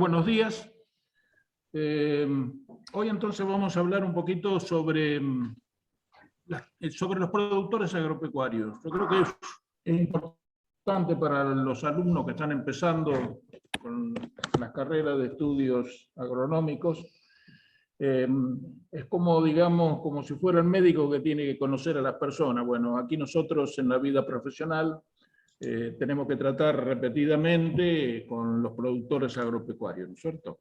buenos días. Hoy entonces vamos a hablar un poquito sobre los productores agropecuarios. Yo creo que es importante para los alumnos que están empezando con las carreras de estudios agronómicos. Es como, digamos, como si fuera el médico que tiene que conocer a las personas. Bueno, aquí nosotros en la vida profesional tenemos que tratar repetidamente con los productores agropecuarios, ¿no es cierto?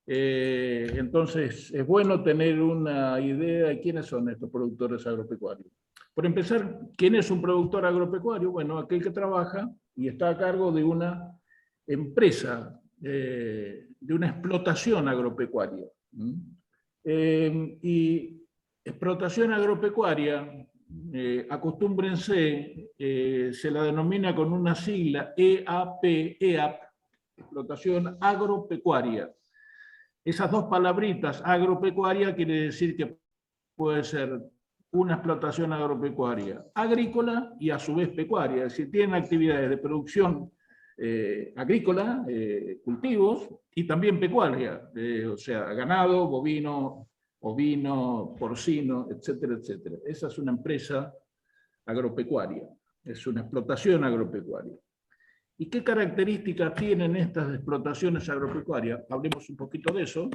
Entonces, es bueno tener una idea de quiénes son estos productores agropecuarios. Por empezar, ¿quién es un productor agropecuario? Bueno, aquel que trabaja y está a cargo de una empresa, de una explotación agropecuaria. Y explotación agropecuaria, acostúmbrense, se la denomina con una sigla EAP, explotación agropecuaria. Esas dos palabritas, agropecuaria, quiere decir que puede ser una explotación agropecuaria agrícola y a su vez pecuaria, es decir, tienen actividades de producción agrícola, cultivos, y también pecuaria, o sea, ganado, bovino, ovino, porcino, etcétera, etcétera. Esa es una empresa agropecuaria, es una explotación agropecuaria. ¿Y qué características tienen estas explotaciones agropecuarias? Hablemos un poquito de eso,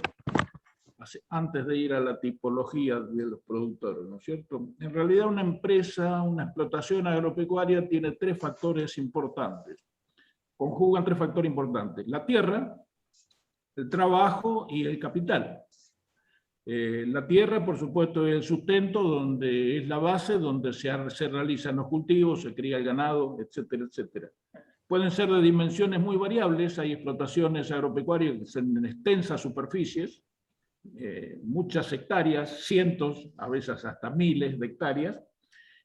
antes de ir a la tipología de los productores, ¿no es cierto? En realidad una empresa, una explotación agropecuaria tiene tres factores importantes. Conjugan tres factores importantes: la tierra, el trabajo y el capital. La tierra, por supuesto, es el sustento, donde es la base, donde se realizan los cultivos, se cría el ganado, etcétera, etcétera. Pueden ser de dimensiones muy variables, hay explotaciones agropecuarias en extensas superficies, muchas hectáreas, cientos, a veces hasta miles de hectáreas,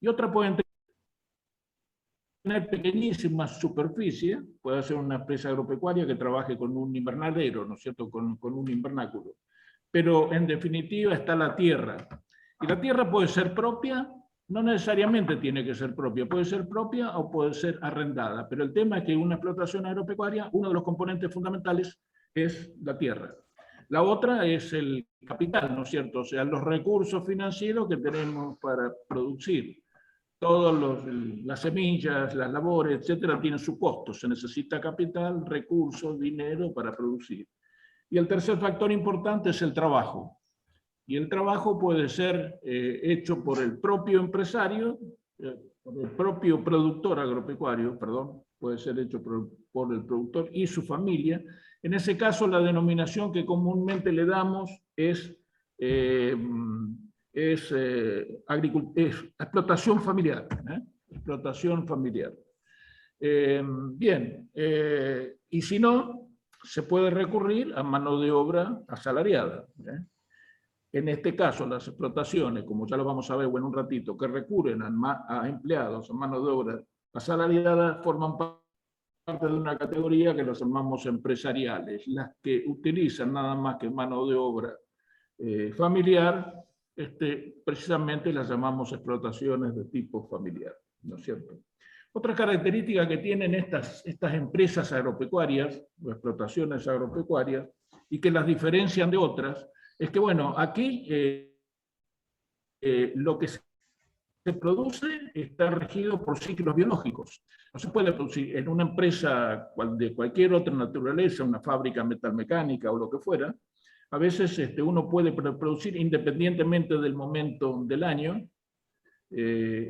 y otras pueden tener pequeñísimas superficies, puede ser una empresa agropecuaria que trabaje con un invernadero, ¿no es cierto?, con un invernáculo. Pero en definitiva está la tierra. Y la tierra puede ser propia, no necesariamente tiene que ser propia, puede ser propia o puede ser arrendada. Pero el tema es que una explotación agropecuaria, uno de los componentes fundamentales es la tierra. La otra es el capital, ¿no es cierto? O sea, los recursos financieros que tenemos para producir. Todas las semillas, las labores, etcétera, tienen su costo. Se necesita capital, recursos, dinero para producir. Y el tercer factor importante es el trabajo. Y el trabajo puede ser hecho por el propio empresario, por el propio productor agropecuario, perdón, puede ser hecho por el productor y su familia. En ese caso, la denominación que comúnmente le damos es explotación familiar. Explotación familiar. Bien, y si no, se puede recurrir a mano de obra asalariada. En este caso, las explotaciones, como ya lo vamos a ver en un ratito, que recurren a empleados, a mano de obra asalariada, forman parte de una categoría que los llamamos empresariales. Las que utilizan nada más que mano de obra familiar, precisamente las llamamos explotaciones de tipo familiar, ¿no es cierto? Otra característica que tienen estas empresas agropecuarias o explotaciones agropecuarias y que las diferencian de otras es que, bueno, aquí lo que se produce está regido por ciclos biológicos. No se puede producir en una empresa de cualquier otra naturaleza, una fábrica metalmecánica o lo que fuera. A veces uno puede producir independientemente del momento del año.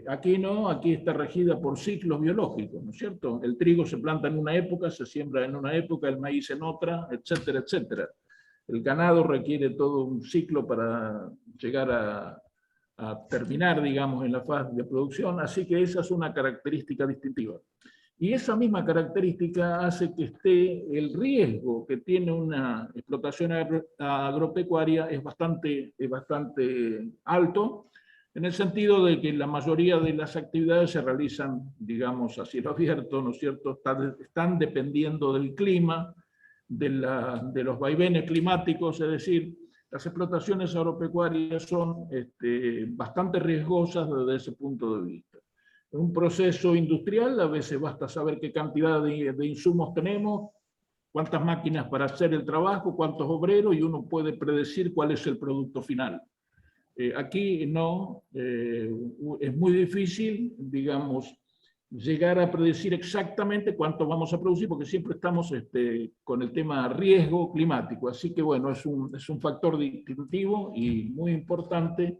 Aquí no, aquí está regida por ciclos biológicos, ¿no es cierto? El trigo se planta en una época, se siembra en una época, el maíz en otra, etcétera, etcétera. El ganado requiere todo un ciclo para llegar a terminar, digamos, en la fase de producción, así que esa es una característica distintiva. Y esa misma característica hace que el riesgo que tiene una explotación agropecuaria es bastante alto, en el sentido de que la mayoría de las actividades se realizan, digamos, a cielo abierto, ¿no es cierto? Están dependiendo del clima, de los vaivenes climáticos, es decir, las explotaciones agropecuarias son bastante riesgosas desde ese punto de vista. En un proceso industrial, a veces basta saber qué cantidad de insumos tenemos, cuántas máquinas para hacer el trabajo, cuántos obreros, y uno puede predecir cuál es el producto final. Aquí no, es muy difícil, digamos, llegar a predecir exactamente cuánto vamos a producir, porque siempre estamos con el tema riesgo climático. Así que bueno, es un factor distintivo y muy importante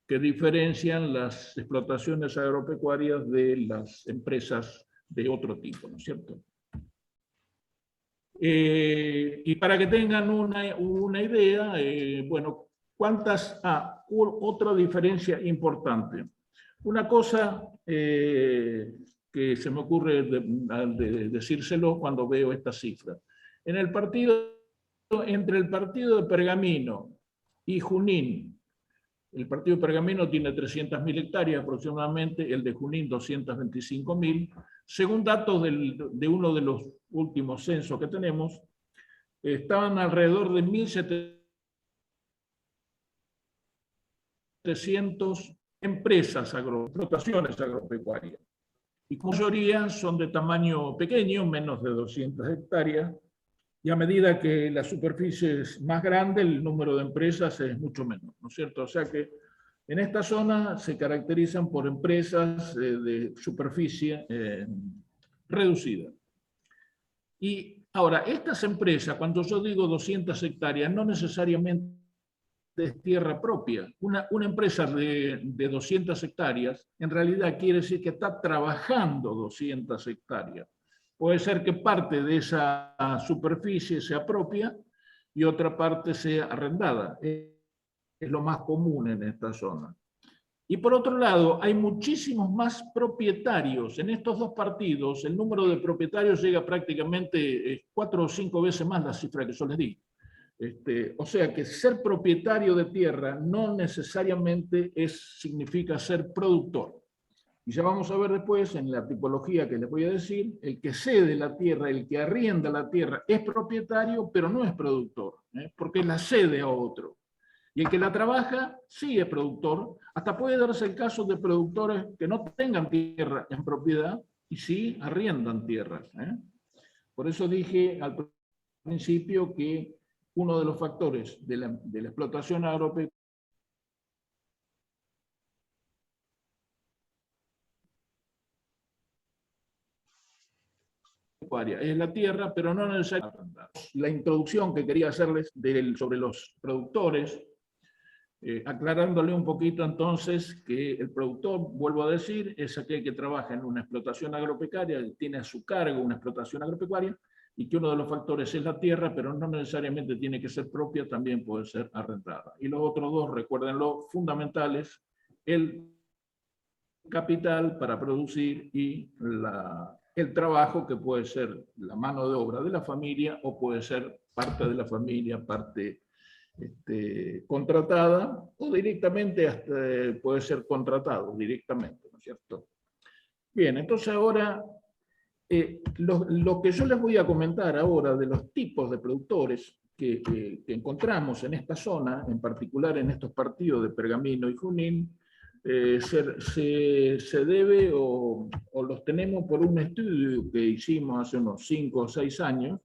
que diferencian las explotaciones agropecuarias de las empresas de otro tipo, ¿no es cierto? Y para que tengan una idea, bueno, otra diferencia importante. Una cosa que se me ocurre de decírselo cuando veo esta cifra. Entre el partido de Pergamino y Junín, el partido de Pergamino tiene 300.000 hectáreas aproximadamente, el de Junín 225.000. Según datos de uno de los últimos censos que tenemos, estaban alrededor de 1.700 empresas explotaciones agropecuarias. Y la mayoría son de tamaño pequeño, menos de 200 hectáreas, y a medida que la superficie es más grande, el número de empresas es mucho menos, ¿no es cierto? O sea que en esta zona se caracterizan por empresas de superficie reducida. Y ahora, estas empresas, cuando yo digo 200 hectáreas, no necesariamente es tierra propia. Una empresa de 200 hectáreas, en realidad quiere decir que está trabajando 200 hectáreas. Puede ser que parte de esa superficie sea propia y otra parte sea arrendada. Es lo más común en esta zona. Y por otro lado, hay muchísimos más propietarios. En estos dos partidos, el número de propietarios llega prácticamente 4 o 5 veces más la cifra que yo les di. O sea que ser propietario de tierra no necesariamente significa ser productor. Y ya vamos a ver después, en la tipología que les voy a decir, el que cede la tierra, el que arrienda la tierra, es propietario, pero no es productor, porque la cede a otro. Y el que la trabaja, sí es productor. Hasta puede darse el caso de productores que no tengan tierra en propiedad y sí arriendan tierras. Por eso dije al principio que uno de los factores de la explotación agropecuaria es la tierra, pero no necesariamente. La introducción que quería hacerles sobre los productores, aclarándole un poquito entonces que el productor, vuelvo a decir, es aquel que trabaja en una explotación agropecuaria, tiene a su cargo una explotación agropecuaria, y que uno de los factores es la tierra, pero no necesariamente tiene que ser propia, también puede ser arrendada. Y los otros dos, recuérdenlo, fundamentales, el capital para producir y el trabajo, que puede ser la mano de obra de la familia o puede ser parte de la familia, parte contratada, o directamente puede ser contratado directamente, ¿no es cierto? Bien, entonces ahora lo que yo les voy a comentar ahora de los tipos de productores que encontramos en esta zona, en particular en estos partidos de Pergamino y Junín, se debe o los tenemos por un estudio que hicimos hace unos 5 o 6 años,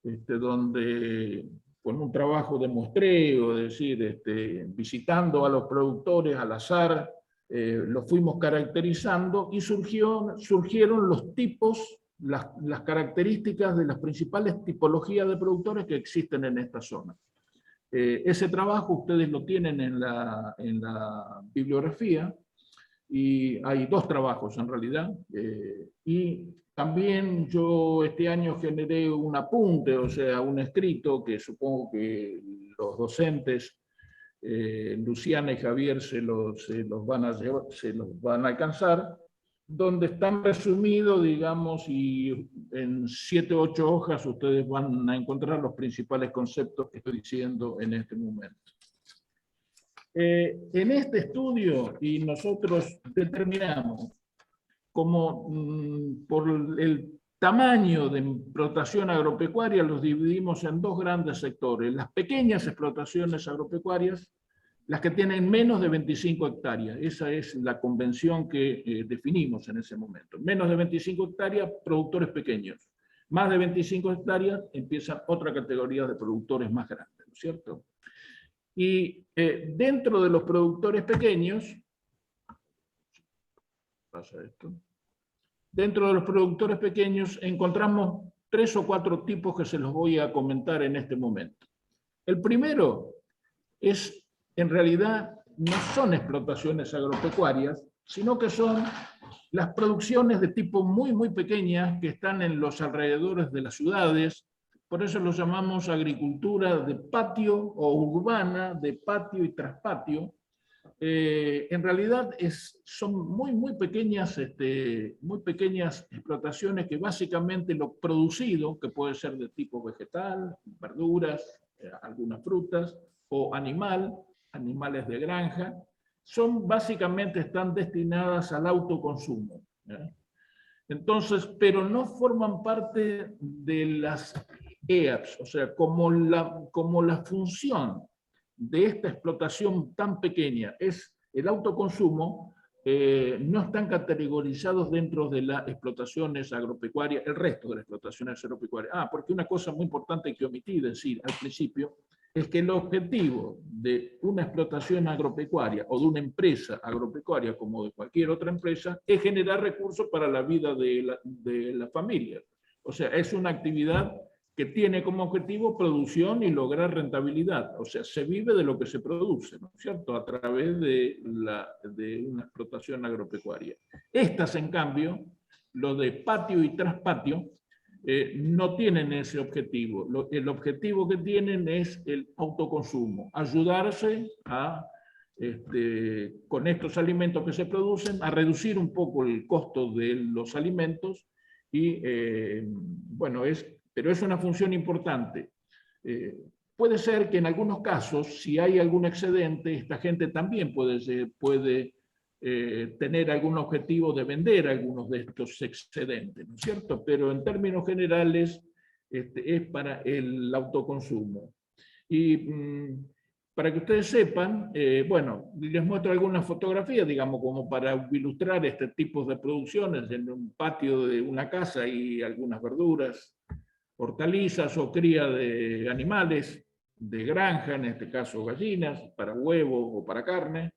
donde con un trabajo de muestreo, es decir, visitando a los productores al azar, los fuimos caracterizando y surgieron los tipos, las características de las principales tipologías de productores que existen en esta zona. Ese trabajo ustedes lo tienen en la bibliografía, y hay 2 trabajos en realidad, y también yo este año generé un apunte, o sea, un escrito que supongo que los docentes, Luciana y Javier, se los van a alcanzar, donde están resumidos, digamos, y en 7 o 8 hojas ustedes van a encontrar los principales conceptos que estoy diciendo en este momento. En este estudio, y nosotros determinamos como por el tamaño de explotación agropecuaria, los dividimos en 2 grandes sectores: las pequeñas explotaciones agropecuarias, las que tienen menos de 25 hectáreas. Esa es la convención que definimos en ese momento. Menos de 25 hectáreas, productores pequeños. más de 25 hectáreas empiezan otra categoría de productores más grandes, ¿no es cierto? Y dentro de los productores pequeños, pasa esto, dentro de los productores pequeños encontramos 3 o 4 tipos que se los voy a comentar en este momento. El primero es, en realidad, no son explotaciones agropecuarias, sino que son las producciones de tipo muy, muy pequeñas que están en los alrededores de las ciudades. Por eso los llamamos agricultura de patio o urbana, de patio y traspatio. En realidad son muy, muy pequeñas explotaciones que básicamente lo producido, que puede ser de tipo vegetal, verduras, algunas frutas, o animales de granja, básicamente están destinadas al autoconsumo. Entonces, pero no forman parte de las EAPs, o sea, como la función de esta explotación tan pequeña es el autoconsumo, no están categorizados dentro de las explotaciones agropecuarias, el resto de las explotaciones agropecuarias. Porque una cosa muy importante que omití decir al principio es que el objetivo de una explotación agropecuaria o de una empresa agropecuaria, como de cualquier otra empresa, es generar recursos para la vida de la familia. O sea, es una actividad que tiene como objetivo producción y lograr rentabilidad. O sea, se vive de lo que se produce, ¿no es cierto?, a través de una explotación agropecuaria. Estas, en cambio, lo de patio y traspatio, no tienen ese objetivo. El objetivo que tienen es el autoconsumo, ayudarse con estos alimentos que se producen, a reducir un poco el costo de los alimentos y, pero es una función importante. Puede ser que en algunos casos, si hay algún excedente, esta gente también puede tener algún objetivo de vender algunos de estos excedentes, ¿no es cierto? Pero en términos generales es para el autoconsumo. Y para que ustedes sepan, les muestro algunas fotografías, digamos, como para ilustrar este tipo de producciones en un patio de una casa y algunas verduras, hortalizas o cría de animales de granja, en este caso gallinas, para huevo o para carne,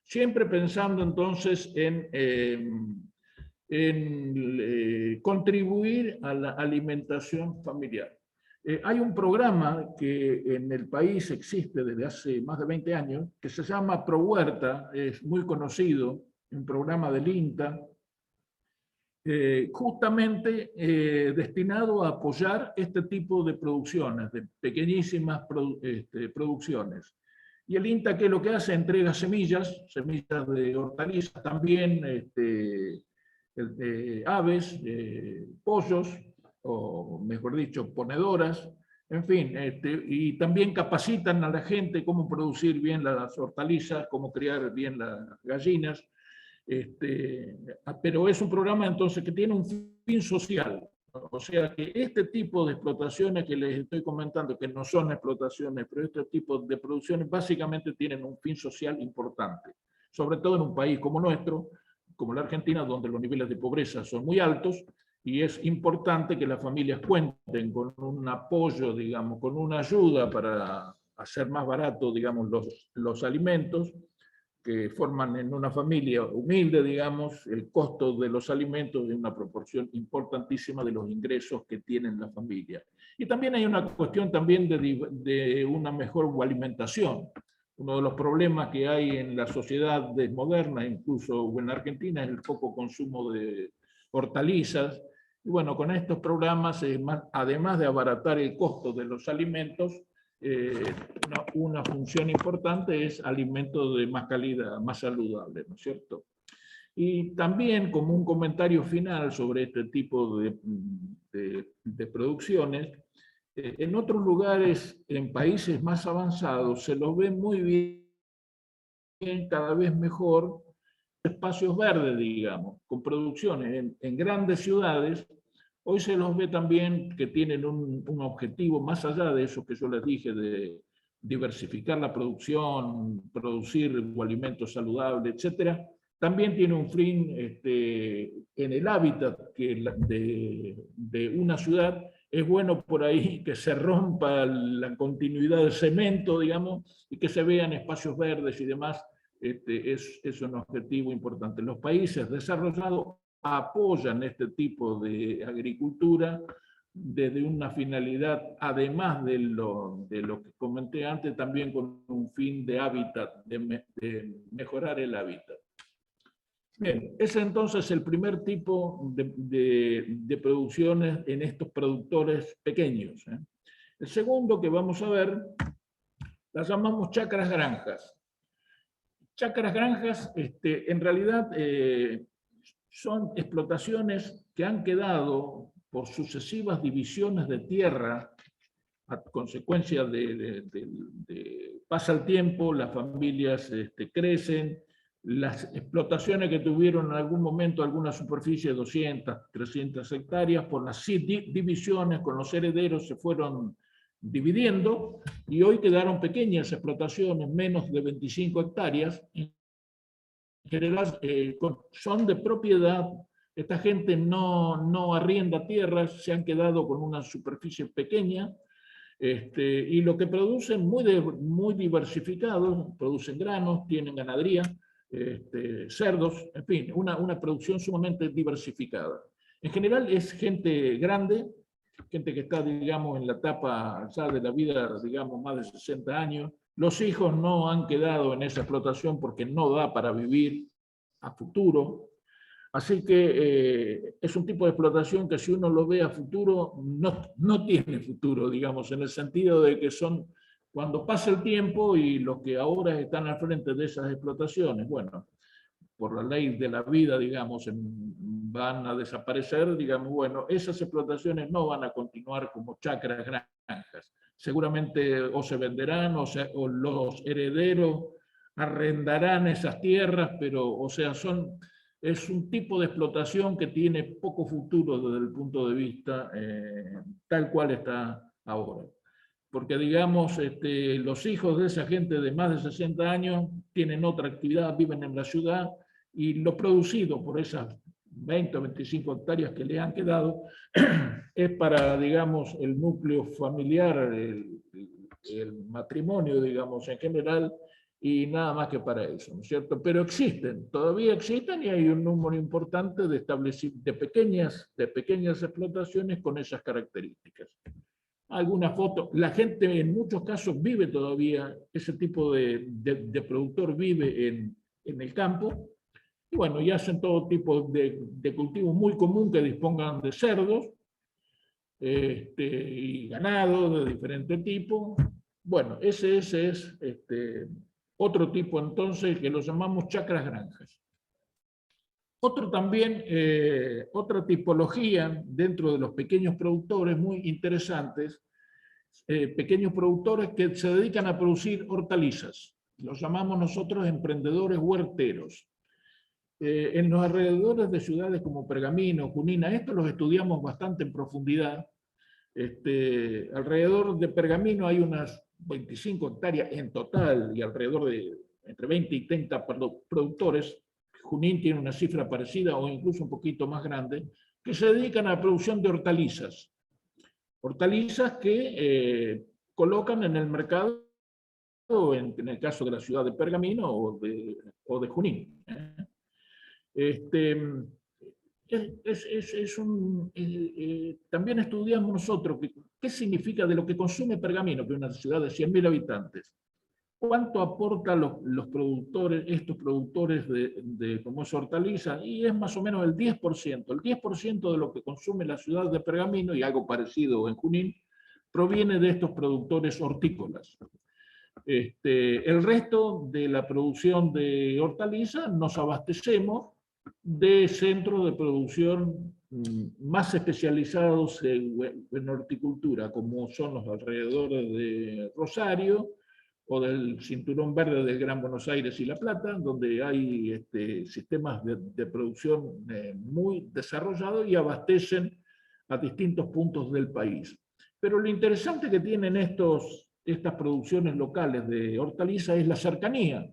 siempre pensando entonces en contribuir a la alimentación familiar. Hay un programa que en el país existe desde hace más de 20 años, que se llama ProHuerta, es muy conocido, un programa del INTA, justamente destinado a apoyar este tipo de producciones, de pequeñísimas producciones. Y el INTA, ¿qué es lo que hace? Entrega semillas de hortalizas, también aves, pollos, o mejor dicho, ponedoras, en fin, y también capacitan a la gente cómo producir bien las hortalizas, cómo criar bien las gallinas. Pero es un programa entonces que tiene un fin social. O sea que este tipo de explotaciones que les estoy comentando, que no son explotaciones, pero este tipo de producciones básicamente tienen un fin social importante, sobre todo en un país como nuestro, como la Argentina, donde los niveles de pobreza son muy altos, y es importante que las familias cuenten con un apoyo, digamos, con una ayuda para hacer más barato, digamos, los alimentos, que forman en una familia humilde, digamos, el costo de los alimentos de una proporción importantísima de los ingresos que tienen la familia. Y también hay una cuestión también de una mejor alimentación. Uno de los problemas que hay en la sociedad moderna, incluso en Argentina, es el poco consumo de hortalizas. Y bueno, con estos programas, además de abaratar el costo de los alimentos, una función importante es alimento de más calidad, más saludable, ¿no es cierto? Y también, como un comentario final sobre este tipo de producciones, en otros lugares, en países más avanzados, se los ve muy bien, cada vez mejor, espacios verdes, digamos, con producciones en grandes ciudades. Hoy se los ve también que tienen un objetivo más allá de eso que yo les dije, de diversificar la producción, producir alimentos saludables, etcétera. También tiene un fin en el hábitat de una ciudad. Es bueno por ahí que se rompa la continuidad del cemento, digamos, y que se vean espacios verdes y demás. Es un objetivo importante. Los países desarrollados apoyan este tipo de agricultura desde una finalidad, además de lo que comenté antes, también con un fin de hábitat, de mejorar el hábitat. Bien, ese entonces es el primer tipo de producciones en estos productores pequeños. El segundo que vamos a ver, las llamamos chacras granjas. Chacras granjas, en realidad, son explotaciones que han quedado por sucesivas divisiones de tierra a consecuencia pasa el tiempo, las familias crecen, las explotaciones que tuvieron en algún momento alguna superficie de 200, 300 hectáreas, por las divisiones con los herederos se fueron dividiendo y hoy quedaron pequeñas explotaciones, menos de 25 hectáreas, en general son de propiedad. Esta gente no arrienda tierras, se han quedado con una superficie pequeña, y lo que producen muy diversificados, producen granos, tienen ganadería, cerdos, en fin, una producción sumamente diversificada. En general es gente grande, gente que está, digamos, en la etapa ya de la vida, digamos, más de 60 años. Los hijos no han quedado en esa explotación porque no da para vivir a futuro. Así que es un tipo de explotación que si uno lo ve a futuro, no tiene futuro, digamos, en el sentido de que son, cuando pasa el tiempo y los que ahora están al frente de esas explotaciones, bueno, por la ley de la vida, digamos, van a desaparecer, digamos, bueno, esas explotaciones no van a continuar como chacras granjas. Seguramente o se venderán o los herederos arrendarán esas tierras, pero, o sea, es un tipo de explotación que tiene poco futuro desde el punto de vista tal cual está ahora. Porque, digamos, los hijos de esa gente de más de 60 años tienen otra actividad, viven en la ciudad y lo producido por esas 20 o 25 hectáreas que le han quedado es para, digamos, el núcleo familiar, el matrimonio, digamos, en general, y nada más que para eso, ¿no es cierto? Pero existen, todavía existen y hay un número importante de pequeñas explotaciones con esas características. Alguna foto, la gente en muchos casos vive todavía, ese tipo de productor vive en el campo, y bueno, y hacen todo tipo de cultivos muy común que dispongan de cerdos y ganado de diferente tipo. Bueno, ese es otro tipo entonces que lo llamamos chacras granjas. Otro también, otra tipología dentro de los pequeños productores muy interesantes, pequeños productores que se dedican a producir hortalizas. Los llamamos nosotros emprendedores huerteros. En los alrededores de ciudades como Pergamino, Junín, esto los estudiamos bastante en profundidad. Alrededor de Pergamino hay unas 25 hectáreas en total y alrededor de entre 20 y 30 productores. Junín tiene una cifra parecida o incluso un poquito más grande, que se dedican a la producción de hortalizas. Hortalizas que colocan en el mercado, en el caso de la ciudad de Pergamino o de Junín. También estudiamos nosotros qué significa de lo que consume Pergamino, que es una ciudad de 100.000 habitantes. ¿Cuánto aportan los productores, estos productores como es hortaliza? Y es más o menos el 10%. El 10% de lo que consume la ciudad de Pergamino, y algo parecido en Junín, proviene de estos productores hortícolas. El resto de la producción de hortaliza nos abastecemos de centros de producción más especializados en horticultura, como son los alrededores de Rosario o del Cinturón Verde del Gran Buenos Aires y La Plata, donde hay sistemas de producción muy desarrollados y abastecen a distintos puntos del país. Pero lo interesante que tienen estas producciones locales de hortalizas es la cercanía.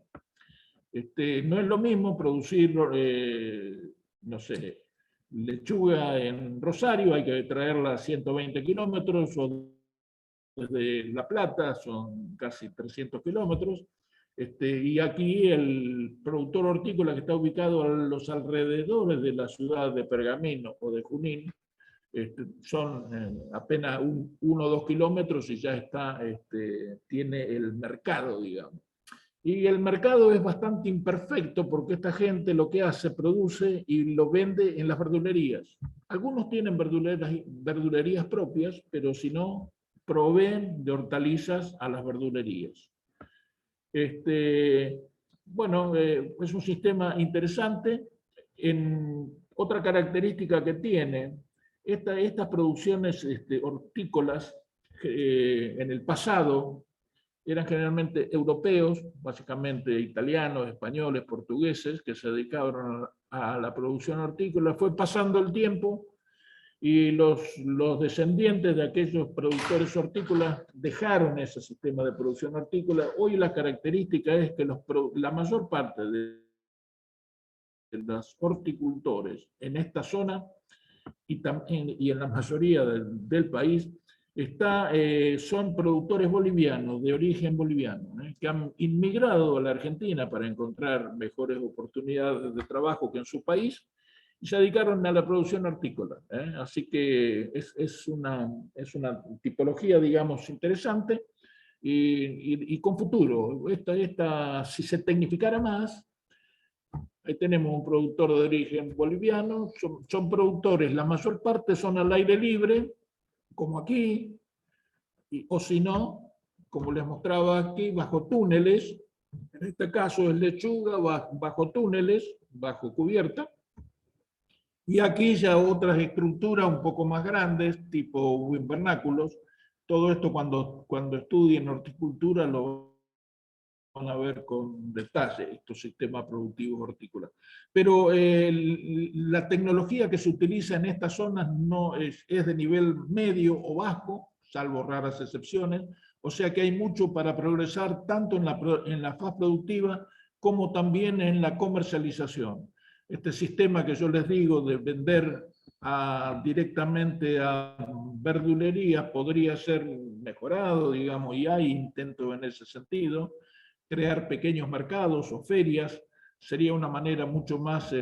No es lo mismo producir, no sé, lechuga en Rosario, hay que traerla a 120 kilómetros, o desde La Plata son casi 300 kilómetros. Y aquí el productor hortícola que está ubicado a los alrededores de la ciudad de Pergamino o de Junín, son apenas 1 o 2 kilómetros y ya está, tiene el mercado, digamos. Y el mercado es bastante imperfecto porque esta gente lo que hace, produce y lo vende en las verdulerías. Algunos tienen verdulerías propias, pero si no, proveen de hortalizas a las verdulerías. Bueno, es un sistema interesante. Otra característica que tiene, estas producciones hortícolas en el pasado eran generalmente europeos, básicamente italianos, españoles, portugueses, que se dedicaban a la producción hortícola. Fue pasando el tiempo y los descendientes de aquellos productores hortícolas dejaron ese sistema de producción hortícola. Hoy la característica es que la mayor parte de los horticultores en esta zona y en la mayoría del país son productores bolivianos, de origen boliviano, que han inmigrado a la Argentina para encontrar mejores oportunidades de trabajo que en su país y se dedicaron a la producción hortícola. Así que es una tipología, digamos, interesante y con futuro. Si se tecnificara más, ahí tenemos un productor de origen boliviano, son productores, la mayor parte son al aire libre, como aquí, o si no, como les mostraba aquí, bajo túneles, en este caso es lechuga, bajo túneles, bajo cubierta, y aquí ya otras estructuras un poco más grandes, tipo invernáculos. Todo esto cuando estudien horticultura lo van a ver con detalle, estos sistemas productivos hortícolas. Pero la tecnología que se utiliza en estas zonas no es de nivel medio o bajo, salvo raras excepciones, o sea que hay mucho para progresar tanto en la fase productiva como también en la comercialización. Este sistema que yo les digo de vender directamente a verdulerías podría ser mejorado, digamos, y hay intentos en ese sentido. Crear pequeños mercados o ferias sería una manera mucho más,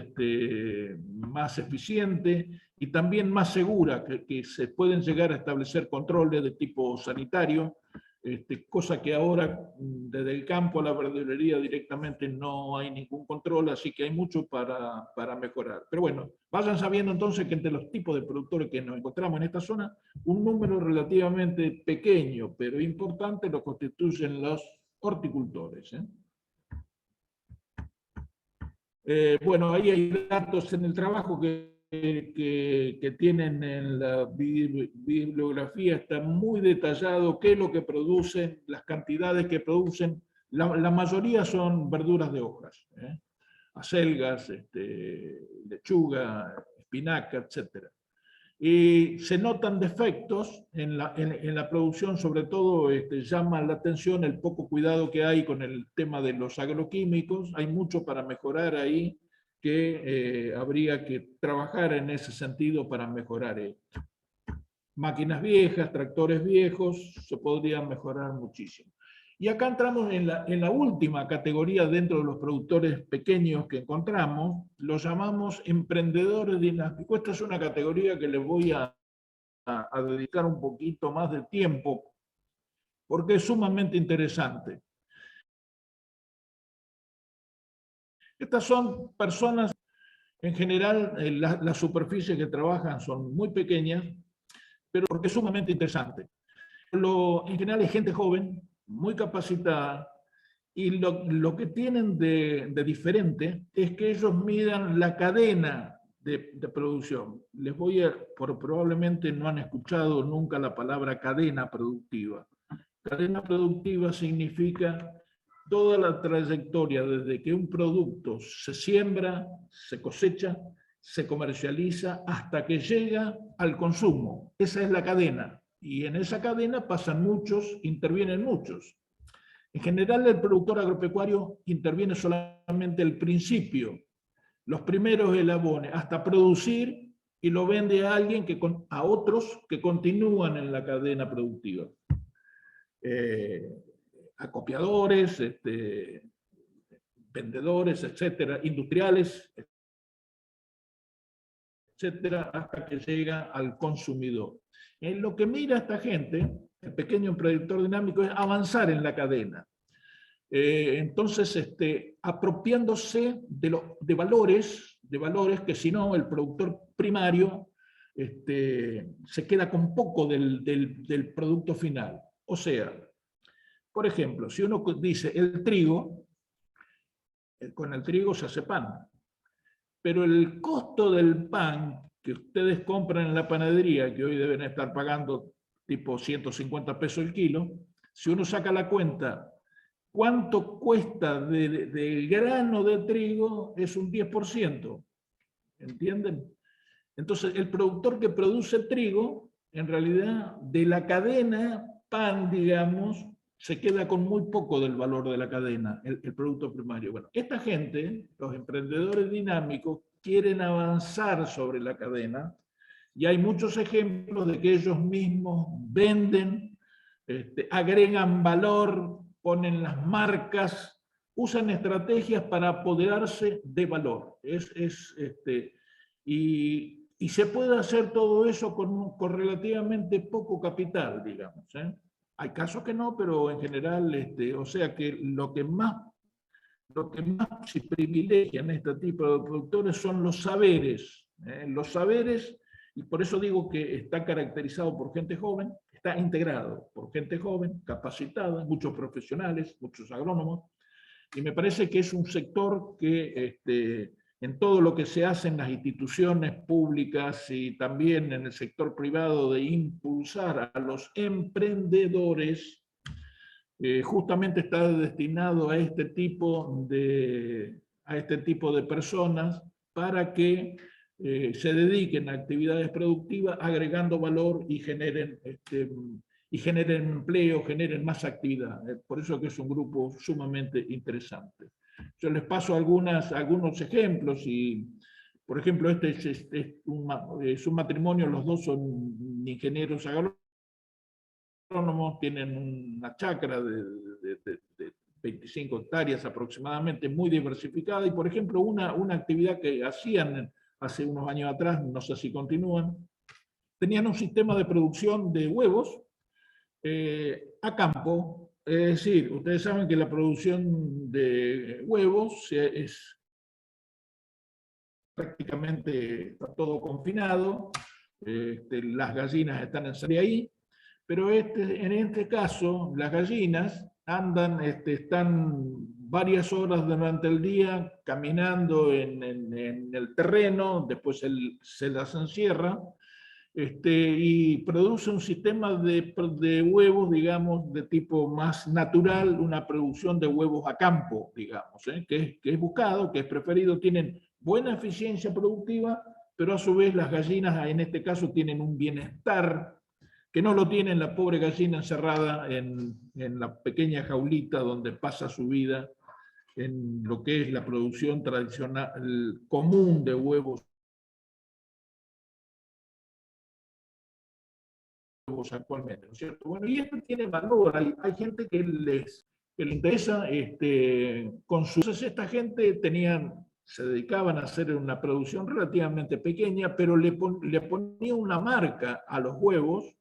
más eficiente y también más segura, que se pueden llegar a establecer controles de tipo sanitario, cosa que ahora desde el campo a la verdulería directamente no hay ningún control, así que hay mucho para mejorar. Pero bueno, vayan sabiendo entonces que entre los tipos de productores que nos encontramos en esta zona, un número relativamente pequeño, pero importante, lo constituyen los horticultores. Bueno, ahí hay datos en el trabajo que tienen en la bibliografía, está muy detallado qué es lo que producen, las cantidades que producen. La mayoría son verduras de hojas, acelgas, lechuga, espinaca, etc. Y se notan defectos en la producción, sobre todo llama la atención el poco cuidado que hay con el tema de los agroquímicos. Hay mucho para mejorar ahí, que habría que trabajar en ese sentido para mejorar esto. Máquinas viejas, tractores viejos, se podrían mejorar muchísimo. Y acá entramos en la última categoría dentro de los productores pequeños que encontramos, los llamamos emprendedores dinámicos. Esta es una categoría que les voy a dedicar un poquito más de tiempo, porque es sumamente interesante. Estas son personas, en general, las superficies que trabajan son muy pequeñas, pero porque es sumamente interesante. En general es gente joven, muy capacitada, y lo que tienen de diferente es que ellos midan la cadena de producción. Probablemente no han escuchado nunca la palabra cadena productiva. Cadena productiva significa toda la trayectoria desde que un producto se siembra, se cosecha, se comercializa, hasta que llega al consumo. Esa es la cadena. Y en esa cadena pasan muchos, intervienen muchos. En general, el productor agropecuario interviene solamente al principio, los primeros eslabones, hasta producir y lo vende a alguien a otros que continúan en la cadena productiva. Acopiadores, vendedores, etcétera, industriales, etcétera, hasta que llega al consumidor. En lo que mira esta gente, el pequeño productor dinámico, es avanzar en la cadena. Entonces, apropiándose de valores que si no el productor primario se queda con poco del producto final. O sea, por ejemplo, si uno dice el trigo, con el trigo se hace pan, pero el costo del pan que ustedes compran en la panadería, que hoy deben estar pagando tipo 150 pesos el kilo, si uno saca la cuenta, ¿cuánto cuesta del grano de trigo? Es un 10%, ¿entienden? Entonces, el productor que produce trigo, en realidad, de la cadena pan, digamos, se queda con muy poco del valor de la cadena, el producto primario. Bueno, esta gente, los emprendedores dinámicos, quieren avanzar sobre la cadena y hay muchos ejemplos de que ellos mismos venden, agregan valor, ponen las marcas, usan estrategias para apoderarse de valor. Y se puede hacer todo eso con relativamente poco capital, digamos. Hay casos que no, pero en general, o sea que lo que más se privilegia en este tipo de productores son los saberes. Los saberes, y por eso digo que está caracterizado por gente joven, está integrado por gente joven, capacitada, muchos profesionales, muchos agrónomos, y me parece que es un sector que en todo lo que se hace en las instituciones públicas y también en el sector privado de impulsar a los emprendedores, justamente está destinado a este tipo de personas para que se dediquen a actividades productivas agregando valor y generen empleo, generen más actividad. Por eso que es un grupo sumamente interesante. Yo les paso algunos ejemplos y, por ejemplo, es un matrimonio, los dos son ingenieros agrónomos, tienen una chacra de 25 hectáreas aproximadamente, muy diversificada, y por ejemplo, una actividad que hacían hace unos años atrás, no sé si continúan, tenían un sistema de producción de huevos a campo. Es decir, ustedes saben que la producción de huevos es prácticamente está todo confinado, las gallinas están en serie ahí, pero en este caso las gallinas andan, están varias horas durante el día caminando en el terreno, después se las encierra, y produce un sistema de huevos, digamos, de tipo más natural, una producción de huevos a campo, digamos, que es buscado, que es preferido, tienen buena eficiencia productiva, pero a su vez las gallinas en este caso tienen un bienestar que no lo tiene la pobre gallina encerrada en la pequeña jaulita donde pasa su vida en lo que es la producción tradicional común de huevos actualmente, ¿no es cierto? Bueno, y esto tiene valor, hay gente que le interesa con sus... Entonces esta gente se dedicaban a hacer una producción relativamente pequeña, pero le ponía una marca a los huevos,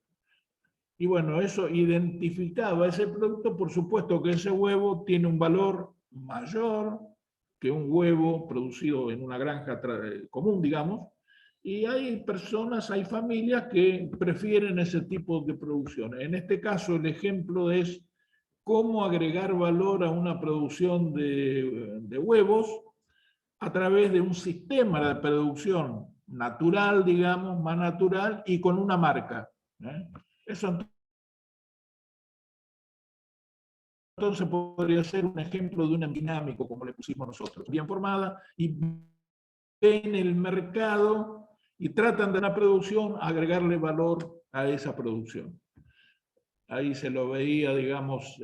y bueno, eso identificaba ese producto. Por supuesto que ese huevo tiene un valor mayor que un huevo producido en una granja común, digamos, y hay personas, hay familias que prefieren ese tipo de producción. En este caso, el ejemplo es cómo agregar valor a una producción de huevos a través de un sistema de producción natural, digamos, más natural, y con una marca. Eso entonces podría ser un ejemplo de un dinámico, como le pusimos nosotros, bien formada, y ven el mercado y tratan de una producción agregarle valor a esa producción. Ahí se lo veía, digamos,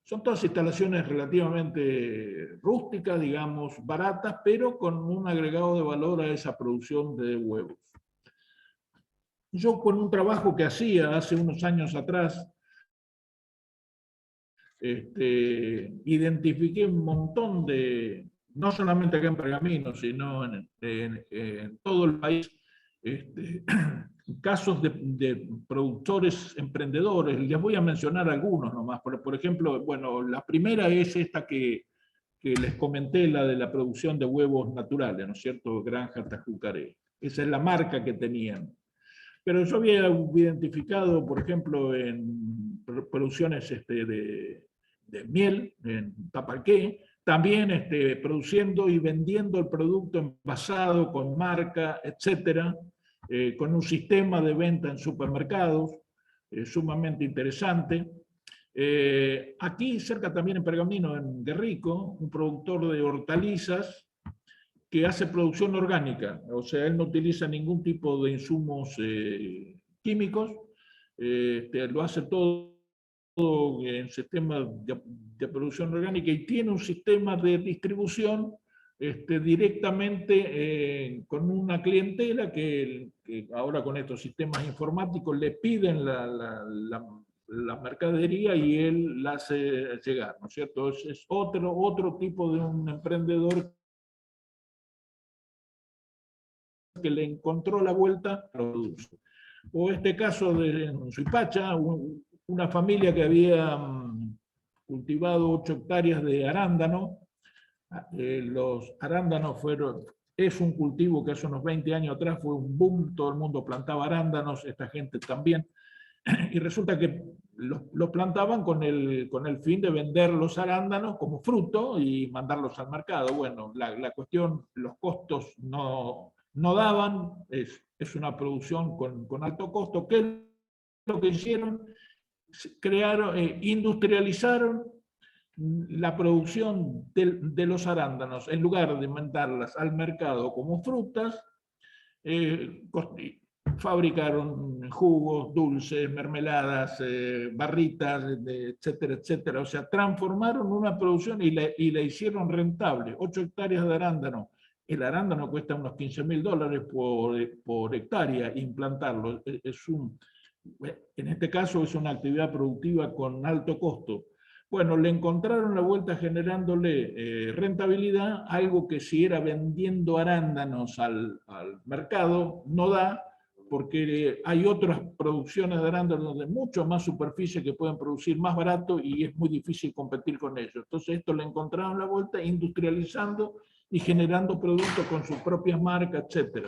Son todas instalaciones relativamente rústicas, digamos, baratas, pero con un agregado de valor a esa producción de huevos. Yo con un trabajo que hacía hace unos años atrás, identifiqué un montón de, no solamente acá en Pergamino, sino en todo el país, casos de productores emprendedores. Les voy a mencionar algunos nomás. Por ejemplo, bueno, la primera es esta que les comenté, la de la producción de huevos naturales, ¿no es cierto? Granja Tajucaré. Esa es la marca que tenían. Pero yo había identificado, por ejemplo, en producciones de miel, en Tapalqué, también produciendo y vendiendo el producto envasado con marca, etcétera, con un sistema de venta en supermercados sumamente interesante. Aquí cerca también en Pergamino, en Guerrico, un productor de hortalizas que hace producción orgánica, o sea, él no utiliza ningún tipo de insumos químicos, lo hace todo en sistema de producción orgánica y tiene un sistema de distribución directamente con una clientela que ahora con estos sistemas informáticos le piden la mercadería y él la hace llegar, ¿no es cierto? Es otro tipo de un emprendedor que le encontró la vuelta a los productos. O este caso de Suipacha, una familia que había cultivado 8 hectáreas de arándano. Los arándanos es un cultivo que hace unos 20 años atrás fue un boom, todo el mundo plantaba arándanos, esta gente también, y resulta que los plantaban con el fin de vender los arándanos como fruto y mandarlos al mercado. Bueno, la cuestión, los costos no daban, es una producción con alto costo. ¿Qué es lo que hicieron? Crearon, industrializaron la producción de los arándanos. En lugar de mandarlas al mercado como frutas, fabricaron jugos, dulces, mermeladas, barritas, etcétera, etcétera. O sea, transformaron una producción y la hicieron rentable. 8 hectáreas de arándano. El arándano cuesta unos $15.000 por hectárea implantarlo. En este caso es una actividad productiva con alto costo. Bueno, le encontraron la vuelta generándole rentabilidad, algo que si era vendiendo arándanos al mercado no da, porque hay otras producciones de arándanos de mucho más superficie que pueden producir más barato y es muy difícil competir con ellos. Entonces esto le encontraron la vuelta industrializando y generando productos con sus propias marcas, etc.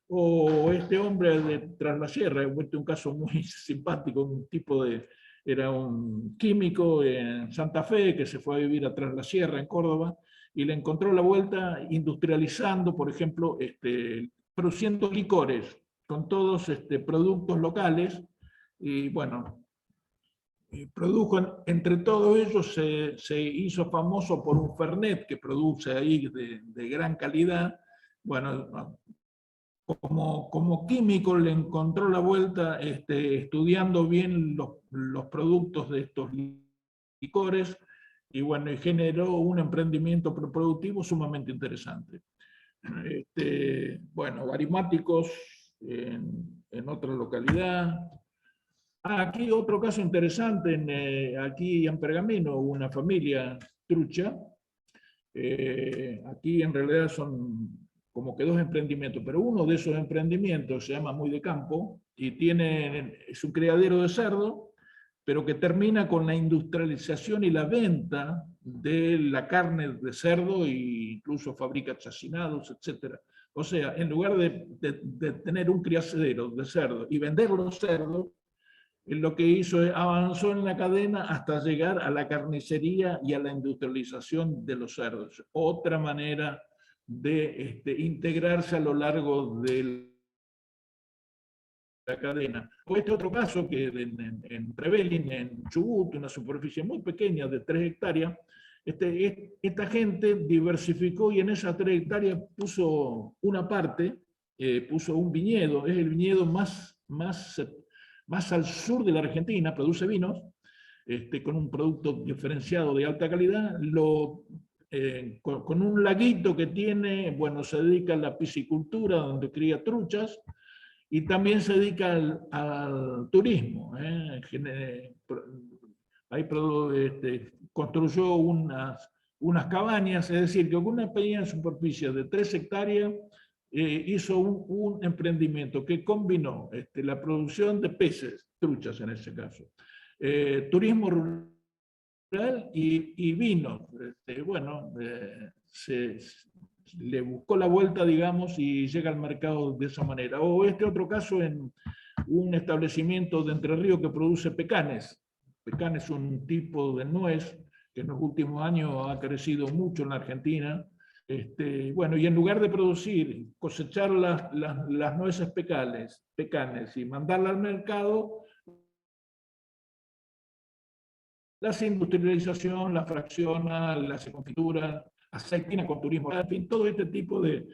O este hombre de Tras la Sierra, un caso muy simpático, un tipo era un químico en Santa Fe que se fue a vivir a Tras la Sierra, en Córdoba, y le encontró la vuelta industrializando, por ejemplo, produciendo licores con todos productos locales, y bueno, produjo, entre todos ellos se hizo famoso por un Fernet que produce ahí de gran calidad. Bueno, como químico le encontró la vuelta estudiando bien los productos de estos licores y bueno, y generó un emprendimiento productivo sumamente interesante. Bueno, barimáticos en otra localidad. Aquí otro caso interesante, aquí en Pergamino, una familia trucha. Aquí en realidad son como que 2 emprendimientos, pero uno de esos emprendimientos se llama Muy de Campo y es un criadero de cerdo, pero que termina con la industrialización y la venta de la carne de cerdo e incluso fabrica chacinados, etc. O sea, en lugar de tener un criadero de cerdo y vender los cerdos, lo que hizo es avanzó en la cadena hasta llegar a la carnicería y a la industrialización de los cerdos. Otra manera de integrarse a lo largo de la cadena. O este otro caso que en Trevelin, en Chubut, una superficie muy pequeña de 3 hectáreas, esta gente diversificó y en esas 3 hectáreas puso una parte, puso un viñedo, es el viñedo más al sur de la Argentina, produce vinos, con un producto diferenciado de alta calidad, con un laguito que tiene, bueno, se dedica a la piscicultura, donde cría truchas, y también se dedica al turismo. Ahí construyó unas cabañas, es decir, que con una pequeña superficie de 3 hectáreas hizo un emprendimiento que combinó la producción de peces, truchas en ese caso, turismo rural y vino. Bueno, le buscó la vuelta, digamos, y llega al mercado de esa manera. O otro caso en un establecimiento de Entre Ríos que produce pecanes. Pecan es un tipo de nuez que en los últimos años ha crecido mucho en la Argentina. Bueno, y en lugar de producir, cosechar las nueces pecanes y mandarlas al mercado, las industrialización, la fracciona, la se confitura, aceitina con turismo, en fin, todo este tipo de...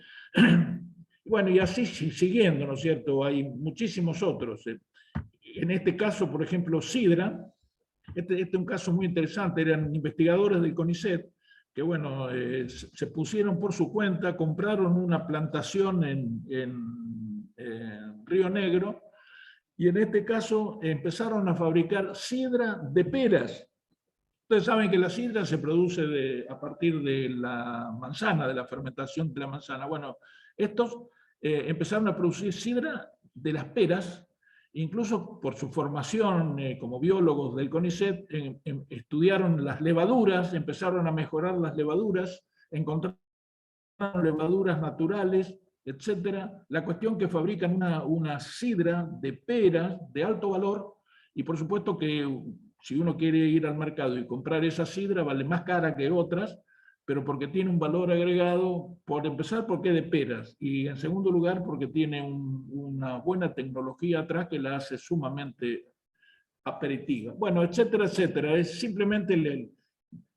Bueno, y así siguiendo, ¿no es cierto? Hay muchísimos otros. En este caso, por ejemplo, sidra. Este es un caso muy interesante, eran investigadores del CONICET que, bueno, se pusieron por su cuenta, compraron una plantación en Río Negro, y en este caso empezaron a fabricar sidra de peras. Ustedes saben que la sidra se produce a partir de la manzana, de la fermentación de la manzana. Bueno, estos empezaron a producir sidra de las peras. Incluso por su formación como biólogos del CONICET, estudiaron las levaduras, empezaron a mejorar las levaduras, encontraron levaduras naturales, etcétera. La cuestión que fabrican una sidra de peras de alto valor, y por supuesto que si uno quiere ir al mercado y comprar esa sidra, vale más cara que otras, pero porque tiene un valor agregado, por empezar, porque es de peras, y en segundo lugar, porque tiene una buena tecnología atrás que la hace sumamente aperitiva. Bueno, etcétera, etcétera. Es simplemente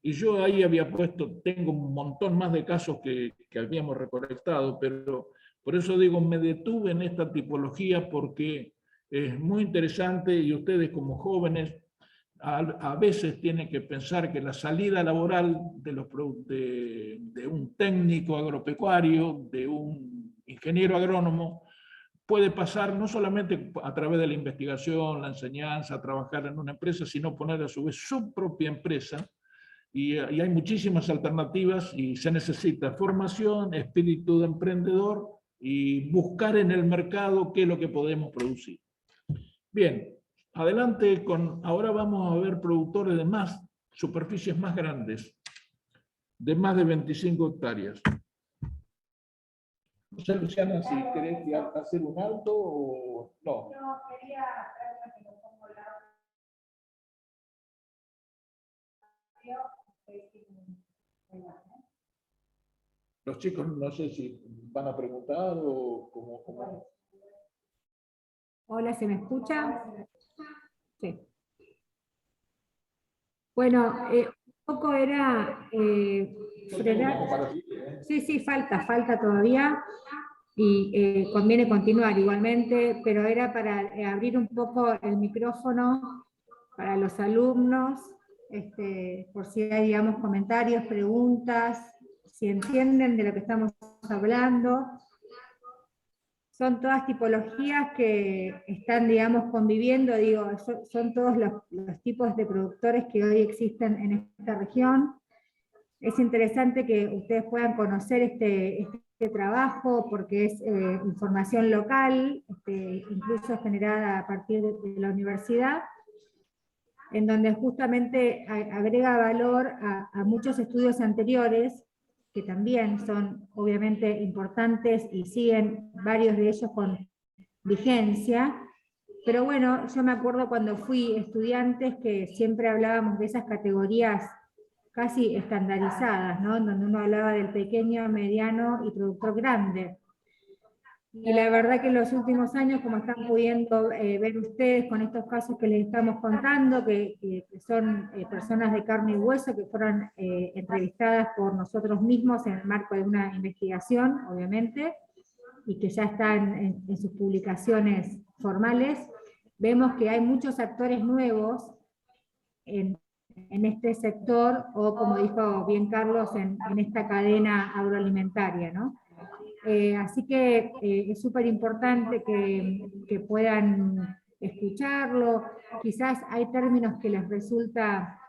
y yo ahí había puesto, tengo un montón más de casos que habíamos recolectado, pero por eso digo, me detuve en esta tipología porque es muy interesante y ustedes como jóvenes a veces tienen que pensar que la salida laboral de un técnico agropecuario, de un ingeniero agrónomo, puede pasar no solamente a través de la investigación, la enseñanza, trabajar en una empresa, sino poner a su vez su propia empresa. Y hay muchísimas alternativas y se necesita formación, espíritu de emprendedor y buscar en el mercado qué es lo que podemos producir. Bien, adelante ahora vamos a ver productores de superficies más grandes, de más de 25 hectáreas. No sé, Luciana, si querés hacer un alto o no. No, quería que lo pongo la... Los chicos no sé si van a preguntar o cómo. Hola, ¿se me escucha? Sí. Bueno, un poco era frenar. Sí, falta todavía y conviene continuar igualmente, pero era para abrir un poco el micrófono para los alumnos, por si hay, digamos, comentarios, preguntas, si entienden de lo que estamos hablando. Son todas tipologías que están, digamos, conviviendo, digo, son todos los tipos de productores que hoy existen en esta región. Es interesante que ustedes puedan conocer este trabajo porque es información local, incluso generada a partir de la universidad, en donde justamente agrega valor a muchos estudios anteriores, que también son obviamente importantes y siguen varios de ellos con vigencia, pero bueno, yo me acuerdo cuando fui estudiante que siempre hablábamos de esas categorías casi estandarizadas, ¿no? Donde uno hablaba del pequeño, mediano y productor grande. Y la verdad que en los últimos años, como están pudiendo ver ustedes con estos casos que les estamos contando, que son personas de carne y hueso que fueron entrevistadas por nosotros mismos en el marco de una investigación, obviamente, y que ya están en sus publicaciones formales, vemos que hay muchos actores nuevos en este sector, o como dijo bien Carlos, en esta cadena agroalimentaria, ¿no? Así que es súper importante que puedan escucharlo. Quizás hay términos que les resulta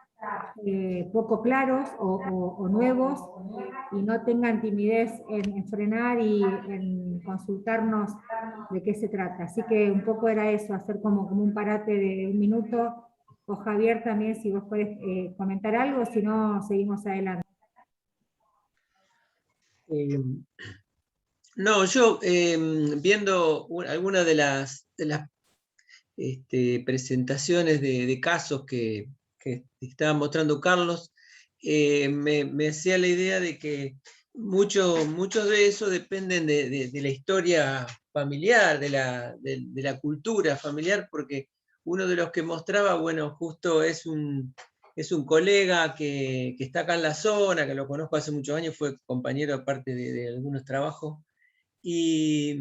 poco claros o nuevos, y no tengan timidez en frenar y en consultarnos de qué se trata. Así que un poco era eso, hacer como un parate de un minuto. O Javier también, si vos podés comentar algo, si no, seguimos adelante. No, yo viendo algunas de las presentaciones de casos que estaba mostrando Carlos, me hacía la idea de que muchos de eso dependen de la historia familiar, de la cultura familiar, porque uno de los que mostraba, bueno, justo es un colega que está acá en la zona, que lo conozco hace muchos años, fue compañero aparte de algunos trabajos, y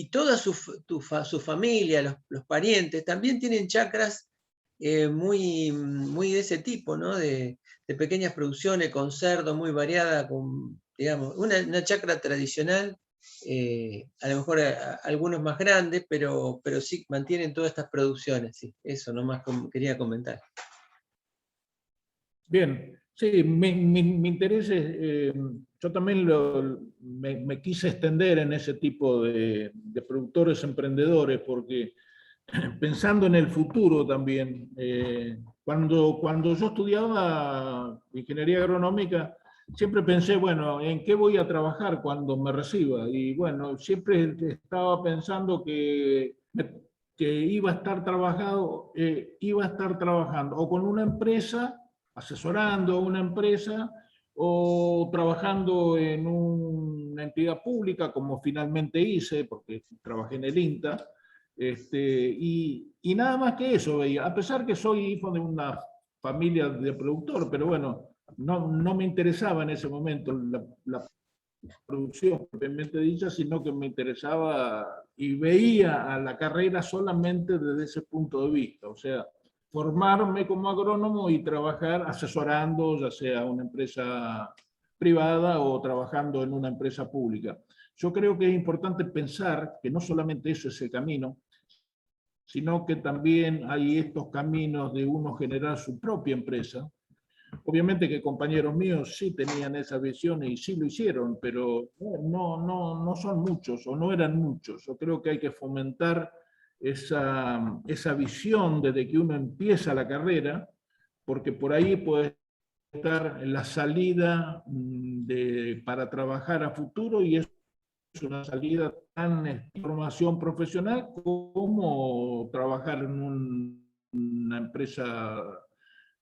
toda su familia, los parientes, también tienen chacras muy de ese tipo, ¿no? De pequeñas producciones con cerdo muy variada, con, digamos, una chacra tradicional, a lo mejor algunos más grandes, pero sí mantienen todas estas producciones. Sí, eso nomás quería comentar. Bien, sí, mi interés es, yo también me quise extender en ese tipo de productores emprendedores, porque pensando en el futuro también, cuando yo estudiaba ingeniería agronómica, siempre pensé, bueno, ¿en qué voy a trabajar cuando me reciba? Y bueno, siempre estaba pensando que iba a estar trabajando o con una empresa, asesorando a una empresa, o trabajando en una entidad pública, como finalmente hice, porque trabajé en el INTA. Y nada más que eso veía, a pesar que soy hijo de una familia de productor, pero bueno, no me interesaba en ese momento la producción propiamente dicha, sino que me interesaba y veía a la carrera solamente desde ese punto de vista, o sea, formarme como agrónomo y trabajar asesorando, ya sea una empresa privada o trabajando en una empresa pública. Yo creo que es importante pensar que no solamente eso es el camino, sino que también hay estos caminos de uno generar su propia empresa. Obviamente que compañeros míos sí tenían esa visión y sí lo hicieron, pero no son muchos o no eran muchos. Yo creo que hay que fomentar esa visión desde que uno empieza la carrera, porque por ahí puede estar la salida para trabajar a futuro, y es una salida tan en formación profesional como trabajar en una empresa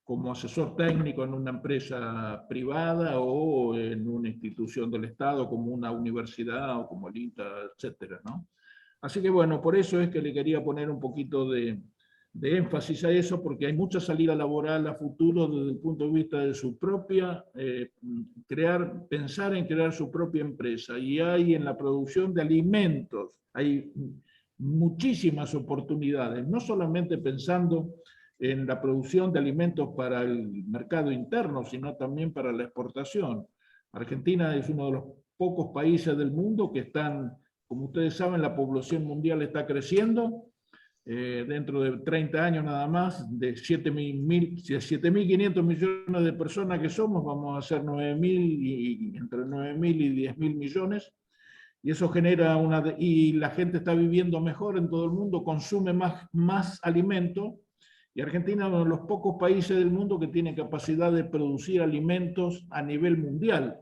como asesor técnico en una empresa privada o en una institución del Estado como una universidad o como el INTA, etcétera, ¿no? Así que bueno, por eso es que le quería poner un poquito de énfasis a eso, porque hay mucha salida laboral a futuro desde el punto de vista de su propia, pensar en crear su propia empresa. Y hay en la producción de alimentos, hay muchísimas oportunidades, no solamente pensando en la producción de alimentos para el mercado interno, sino también para la exportación. Argentina es uno de los pocos países del mundo que están, como ustedes saben, la población mundial está creciendo. Dentro de 30 años nada más, de 7.500 millones de personas que somos, vamos a ser 9.000 y entre 9.000 y 10.000 millones. Y eso genera y la gente está viviendo mejor en todo el mundo, consume más alimento. Y Argentina es uno de los pocos países del mundo que tiene capacidad de producir alimentos a nivel mundial.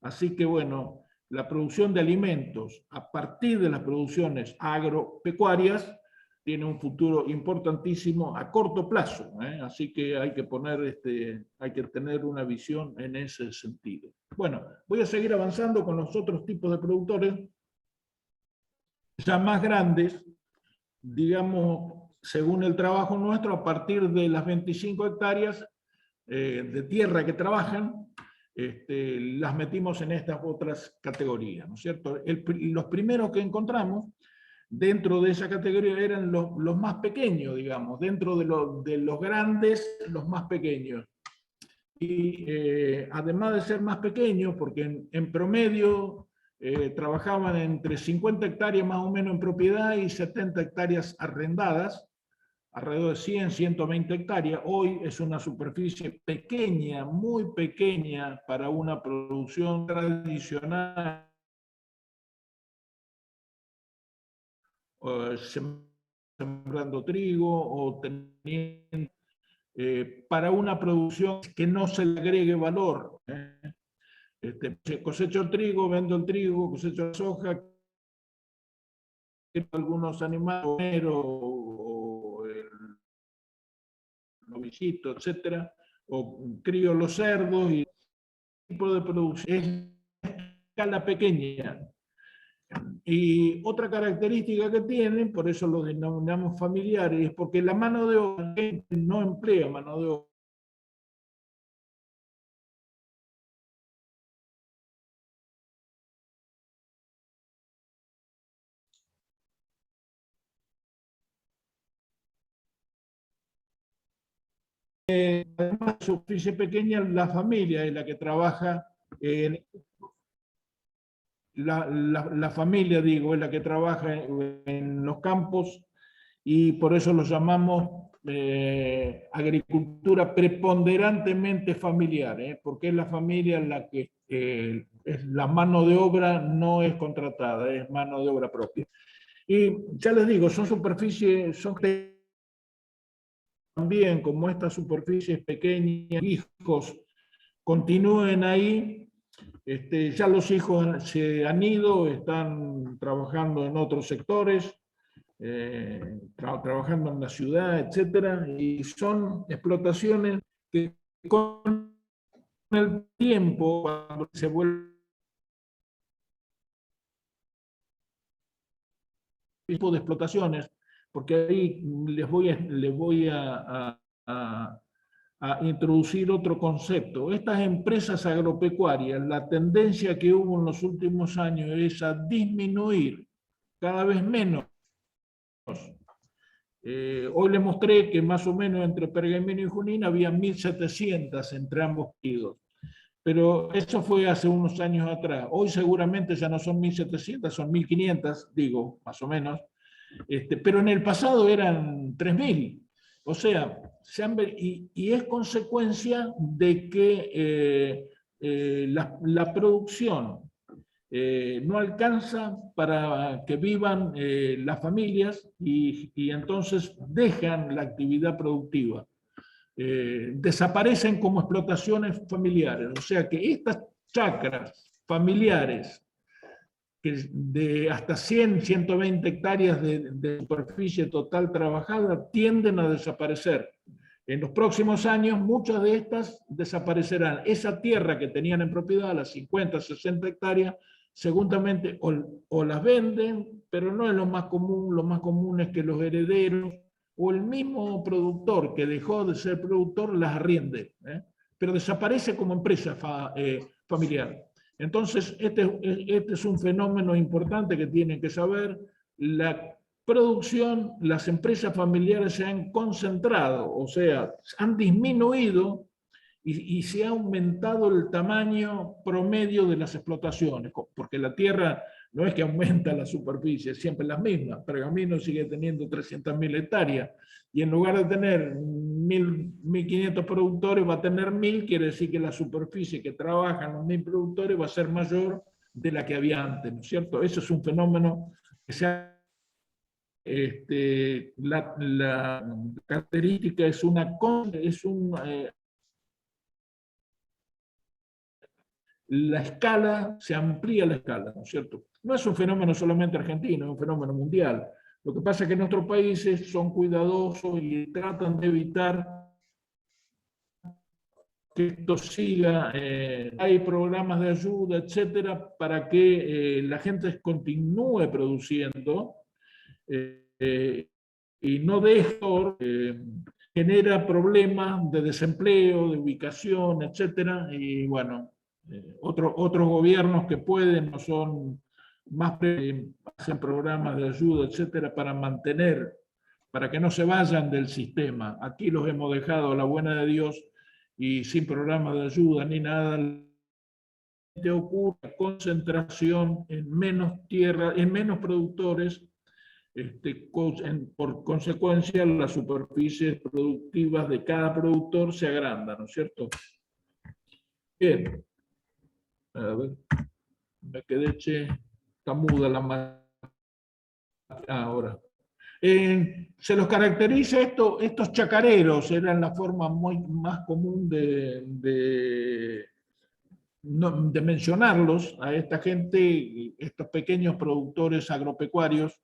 Así que bueno, la producción de alimentos a partir de las producciones agropecuarias tiene un futuro importantísimo a corto plazo, ¿eh? Así que hay que hay que tener una visión en ese sentido. Bueno, voy a seguir avanzando con los otros tipos de productores ya más grandes, digamos, según el trabajo nuestro, a partir de las 25 hectáreas de tierra que trabajan, las metimos en estas otras categorías, ¿no es cierto? Los primeros que encontramos dentro de esa categoría eran los más pequeños, digamos, dentro de los grandes, los más pequeños. Y además de ser más pequeños, porque en promedio trabajaban entre 50 hectáreas más o menos en propiedad y 70 hectáreas arrendadas, alrededor de 100, 120 hectáreas. Hoy es una superficie pequeña, muy pequeña para una producción tradicional, sembrando trigo o teniendo, para una producción que no se le agregue valor. Cosecho el trigo, vendo el trigo, cosecho la soja, algunos animales, o el novillito, etcétera, o crío los cerdos, y tipo de producción es escala pequeña. Y otra característica que tienen, por eso lo denominamos familiares, es porque la mano de obra no emplea mano de obra. Además, de superficie pequeña, la familia es la que trabaja en la familia, digo, es la que trabaja en los campos, y por eso lo llamamos agricultura preponderantemente familiar, porque es la familia la que es la mano de obra, no es contratada, es mano de obra propia. Y ya les digo, son superficies, son también como estas superficies pequeñas, hijos continúen ahí. Ya los hijos se han ido, están trabajando en otros sectores, trabajando en la ciudad, etcétera, y son explotaciones que con el tiempo, cuando se vuelve tipo de explotaciones, porque ahí les voy a introducir otro concepto. Estas empresas agropecuarias, la tendencia que hubo en los últimos años es a disminuir cada vez menos. Hoy les mostré que más o menos entre Pergamino y Junín había 1.700 entre ambos partidos, pero eso fue hace unos años atrás. Hoy seguramente ya no son 1.700, son 1.500, digo, más o menos, pero en el pasado eran 3.000. O sea, y es consecuencia de que la producción no alcanza para que vivan las familias, y entonces dejan la actividad productiva. Desaparecen como explotaciones familiares. O sea que estas chacras familiares, que de hasta 100, 120 hectáreas de superficie total trabajada, tienden a desaparecer. En los próximos años, muchas de estas desaparecerán. Esa tierra que tenían en propiedad, las 50, 60 hectáreas, seguramente o las venden, pero no es lo más común es que los herederos o el mismo productor que dejó de ser productor las arriende, pero desaparece como empresa familiar. Entonces, este es un fenómeno importante que tienen que saber. La producción, las empresas familiares se han concentrado, o sea, han disminuido, y se ha aumentado el tamaño promedio de las explotaciones, porque la tierra no es que aumenta la superficie, es siempre la misma. Pergamino sigue teniendo 300.000 hectáreas, y en lugar de tener 1.500 productores va a tener 1.000, quiere decir que la superficie que trabajan los 1.000 productores va a ser mayor de la que había antes, ¿no es cierto? Eso es un fenómeno que se ha... la característica es la escala, se amplía la escala, ¿no es cierto? No es un fenómeno solamente argentino, es un fenómeno mundial. Lo que pasa es que nuestros países son cuidadosos y tratan de evitar que esto siga. Hay programas de ayuda, etcétera, para que la gente continúe produciendo, y no de esto genera problemas de desempleo, de ubicación, etcétera. Y bueno, otros gobiernos que pueden no son hacen programas de ayuda, etcétera, para mantener, para que no se vayan del sistema. Aquí los hemos dejado a la buena de Dios y sin programas de ayuda ni nada. Ocurre concentración en menos tierra, en menos productores, por consecuencia las superficies productivas de cada productor se agrandan, ¿no es cierto? Bien, a ver, me quedé, está muda la máquina ahora. Se los caracteriza estos chacareros, eran la forma más común de mencionarlos a esta gente, estos pequeños productores agropecuarios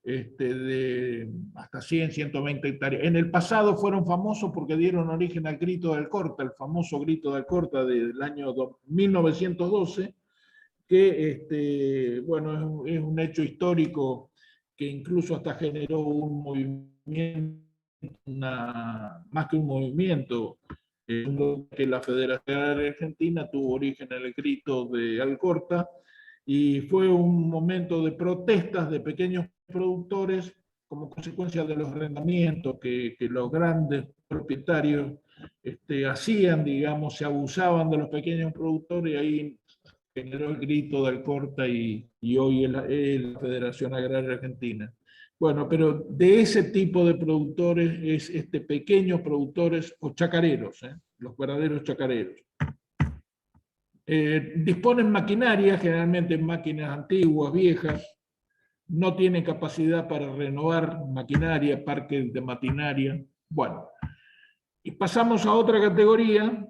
de hasta 100, 120 hectáreas. En el pasado fueron famosos porque dieron origen al grito de Alcorta, el famoso grito de Alcorta del año 1912, que bueno, es un hecho histórico que incluso hasta generó un movimiento, más que un movimiento, que la Federación Argentina tuvo origen en el grito de Alcorta, y fue un momento de protestas de pequeños productores como consecuencia de los arrendamientos que los grandes propietarios hacían, digamos, se abusaban de los pequeños productores, y ahí generó el grito de Alcorta y hoy es la Federación Agraria Argentina. Bueno, pero de ese tipo de productores es pequeños productores o chacareros, los verdaderos chacareros. Disponen maquinaria, generalmente máquinas antiguas, viejas, no tienen capacidad para renovar maquinaria, parques de maquinaria. Bueno, y pasamos a otra categoría.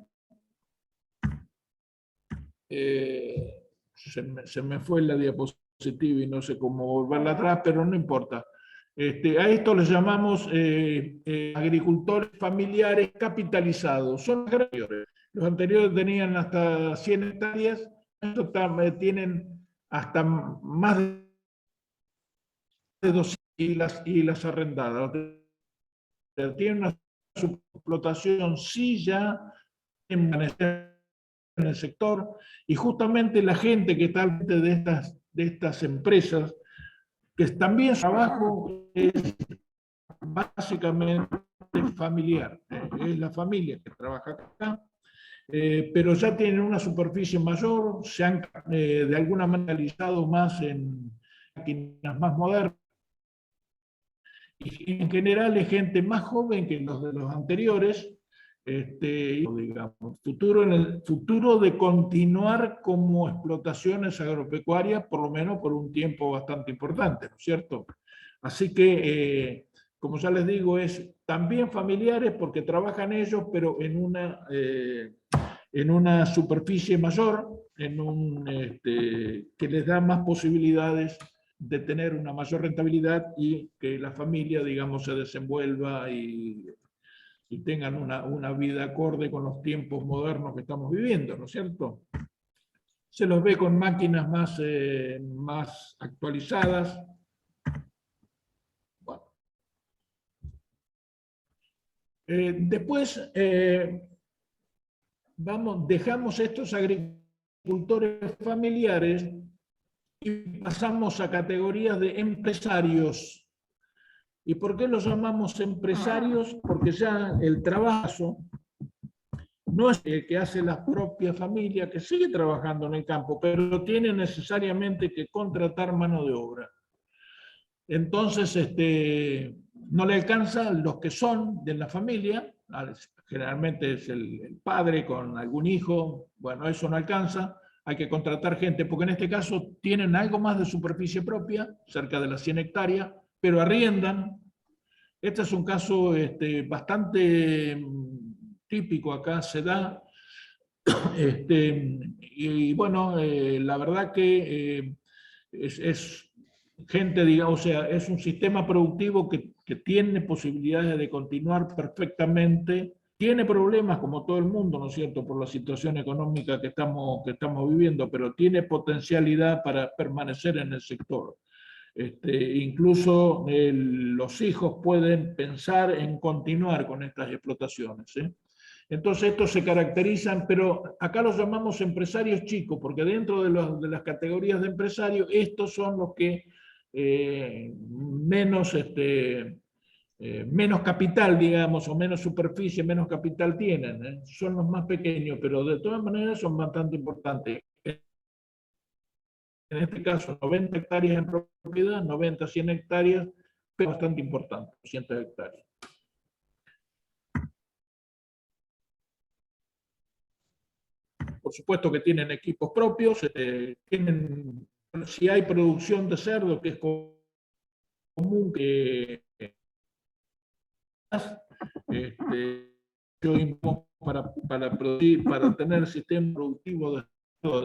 Se me fue la diapositiva y no sé cómo volverla atrás, pero no importa. A esto les llamamos agricultores familiares capitalizados. Son agricultores. Los anteriores tenían hasta 100 hectáreas, estos tienen hasta más de 200 y las arrendadas. Tienen una explotación sí ya en el sector, y justamente la gente que está al frente de estas empresas, que también su trabajo es básicamente familiar, es la familia que trabaja acá, pero ya tienen una superficie mayor, se han de alguna manera realizado más en máquinas más modernas, y en general es gente más joven que los de los anteriores, digamos, futuro de continuar como explotaciones agropecuarias, por lo menos por un tiempo bastante importante, ¿no es cierto? Así que, como ya les digo, es también familiares porque trabajan ellos, pero en una superficie mayor, que les da más posibilidades de tener una mayor rentabilidad y que la familia, digamos, se desenvuelva y tengan una vida acorde con los tiempos modernos que estamos viviendo, ¿no es cierto? Se los ve con máquinas más actualizadas. Bueno. Después, dejamos estos agricultores familiares y pasamos a categorías de empresarios. ¿Y por qué los llamamos empresarios? Porque ya el trabajo no es el que hace la propia familia, que sigue trabajando en el campo, pero tiene necesariamente que contratar mano de obra. Entonces, no le alcanza los que son de la familia, generalmente es el padre con algún hijo, bueno, eso no alcanza, hay que contratar gente, porque en este caso tienen algo más de superficie propia, cerca de las 100 hectáreas, pero arriendan. Este es un caso bastante típico, acá se da. Y bueno, la verdad que es gente, digamos, o sea, es un sistema productivo que tiene posibilidades de continuar perfectamente. Tiene problemas como todo el mundo, ¿no es cierto?, por la situación económica que estamos viviendo, pero tiene potencialidad para permanecer en el sector. Incluso los hijos pueden pensar en continuar con estas explotaciones, ¿eh? Entonces estos se caracterizan, pero acá los llamamos empresarios chicos, porque dentro de las categorías de empresarios, estos son los que menos capital, digamos, o menos superficie, menos capital tienen. Son los más pequeños, pero de todas maneras son bastante importantes. En este caso, 90 hectáreas en propiedad, 90, 100 hectáreas, pero bastante importante, 200 hectáreas. Por supuesto que tienen equipos propios, si hay producción de cerdo, que es común que para producir, para tener sistema productivo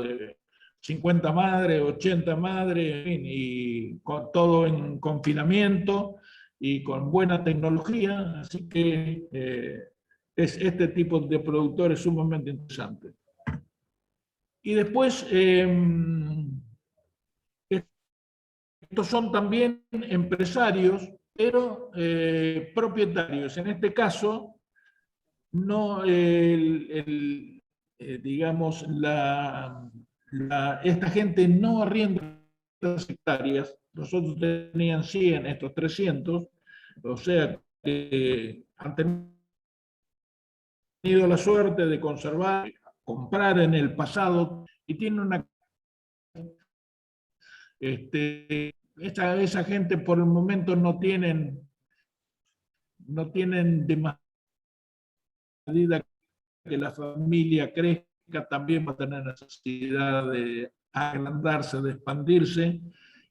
de 50 madres, 80 madres, en fin, y con todo en confinamiento y con buena tecnología, así que es este tipo de productores sumamente interesante. Y después, estos son también empresarios, pero propietarios. En este caso, no digamos, esta gente no arrienda hectáreas, los otros tenían 100, estos 300, o sea que han tenido la suerte de conservar, comprar en el pasado, y tienen una... esa gente por el momento no tienen demasiada medida que la familia crezca, también va a tener necesidad de agrandarse, de expandirse,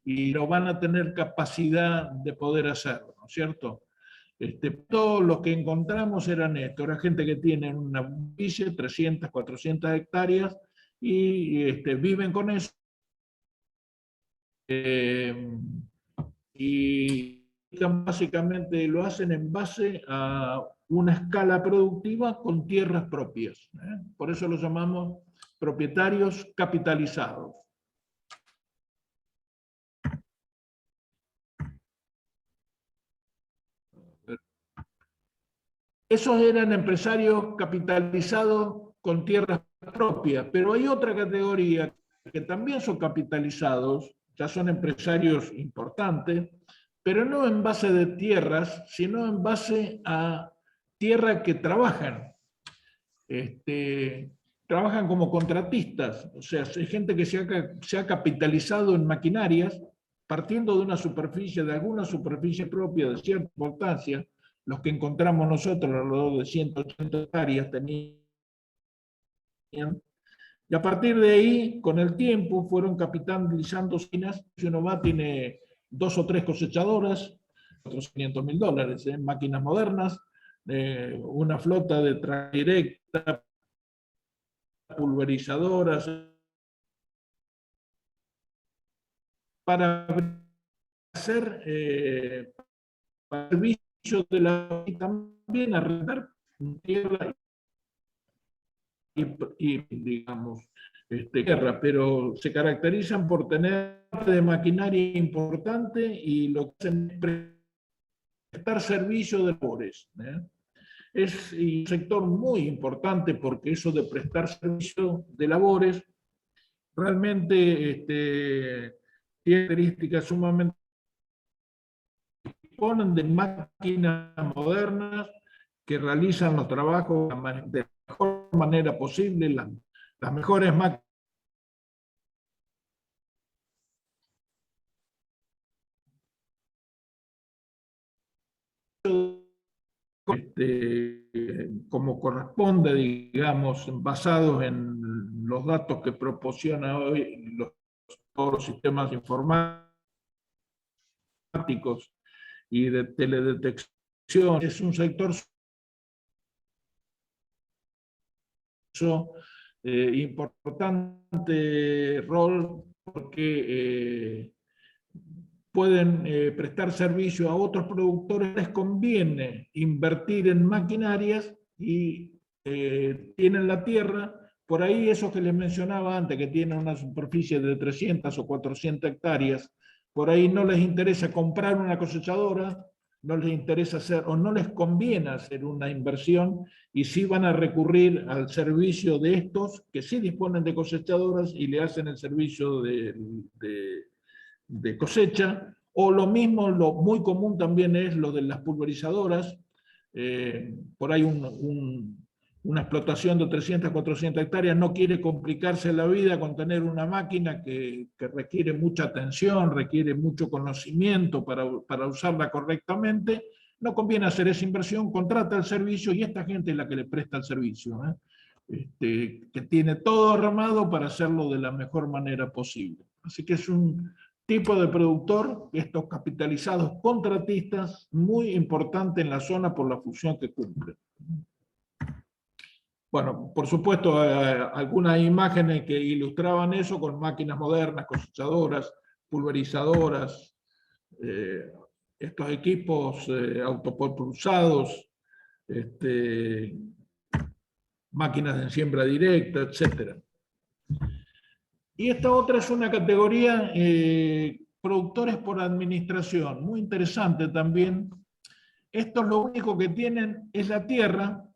y no van a tener capacidad de poder hacerlo, ¿no es cierto? Todos los que encontramos eran esto, era gente que tiene una superficie, 300, 400 hectáreas, y viven con eso. Y básicamente lo hacen en base a una escala productiva con tierras propias. Por eso los llamamos propietarios capitalizados. Esos eran empresarios capitalizados con tierras propias, pero hay otra categoría que también son capitalizados, ya son empresarios importantes, pero no en base de tierras, sino en base a tierra que trabajan. Trabajan como contratistas, o sea, hay gente que se ha capitalizado en maquinarias, partiendo de una superficie, de alguna superficie propia de cierta importancia. Los que encontramos nosotros, alrededor de 180 hectáreas, tenían. Y a partir de ahí, con el tiempo, fueron capitalizando usinas. Si uno va, tiene 2 o 3 cosechadoras, otros $500.000, máquinas modernas, una flota de traje directa, pulverizadoras, para hacer servicio de la, y también arrendar tierra y digamos, tierra, pero se caracterizan por tener de maquinaria importante y lo que hacen es prestar servicio de labores. Es un sector muy importante porque eso de prestar servicio de labores realmente tiene características sumamente, disponen de máquinas modernas que realizan los trabajos de la mejor manera posible, las mejores máquinas como corresponde, digamos, basados en los datos que proporciona hoy todos los sistemas informáticos y de teledetección. Es un sector importante rol porque pueden prestar servicio a otros productores. Les conviene invertir en maquinarias y tienen la tierra. Por ahí esos que les mencionaba antes, que tienen una superficie de 300 o 400 hectáreas, por ahí no les interesa comprar una cosechadora, no les interesa hacer o no les conviene hacer una inversión y sí van a recurrir al servicio de estos que sí disponen de cosechadoras y le hacen el servicio de cosecha, o lo mismo, lo muy común también es lo de las pulverizadoras. Por ahí una explotación de 300, 400 hectáreas no quiere complicarse la vida con tener una máquina que requiere mucha atención, requiere mucho conocimiento para usarla correctamente. No conviene hacer esa inversión, contrata el servicio y esta gente es la que le presta el servicio, que tiene todo armado para hacerlo de la mejor manera posible. Así que es un tipo de productor, estos capitalizados contratistas, muy importante en la zona por la función que cumple. Bueno, por supuesto, algunas imágenes que ilustraban eso con máquinas modernas, cosechadoras, pulverizadoras, estos equipos autopropulsados, máquinas de siembra directa, etc. Y esta otra es una categoría, productores por administración, muy interesante también. Estos lo único que tienen es la tierra,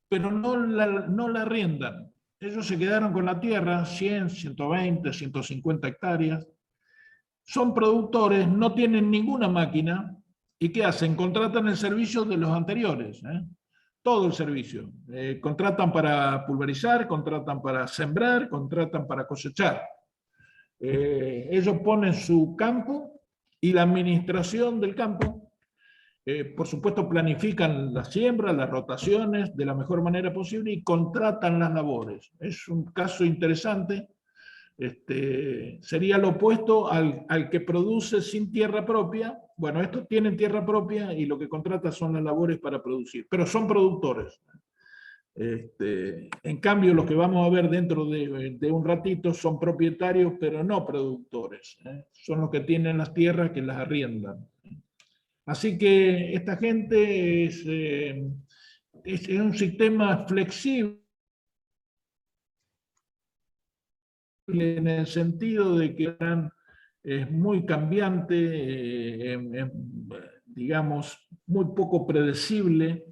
pero no la arriendan. Ellos se quedaron con la tierra, 100, 120, 150 hectáreas. Son productores, no tienen ninguna máquina, ¿y qué hacen? Contratan el servicio de los anteriores, todo el servicio. Contratan para pulverizar, contratan para sembrar, contratan para cosechar. Ellos ponen su campo y la administración del campo. Por supuesto, planifican la siembra, las rotaciones de la mejor manera posible y contratan las labores. Es un caso interesante. Sería lo opuesto al que produce sin tierra propia. Bueno, estos tienen tierra propia y lo que contratan son las labores para producir, pero son productores. En cambio, los que vamos a ver dentro de un ratito son propietarios, pero no productores. Son los que tienen las tierras que las arriendan. Así que esta gente es un sistema flexible en el sentido de que es muy cambiante, digamos, muy poco predecible,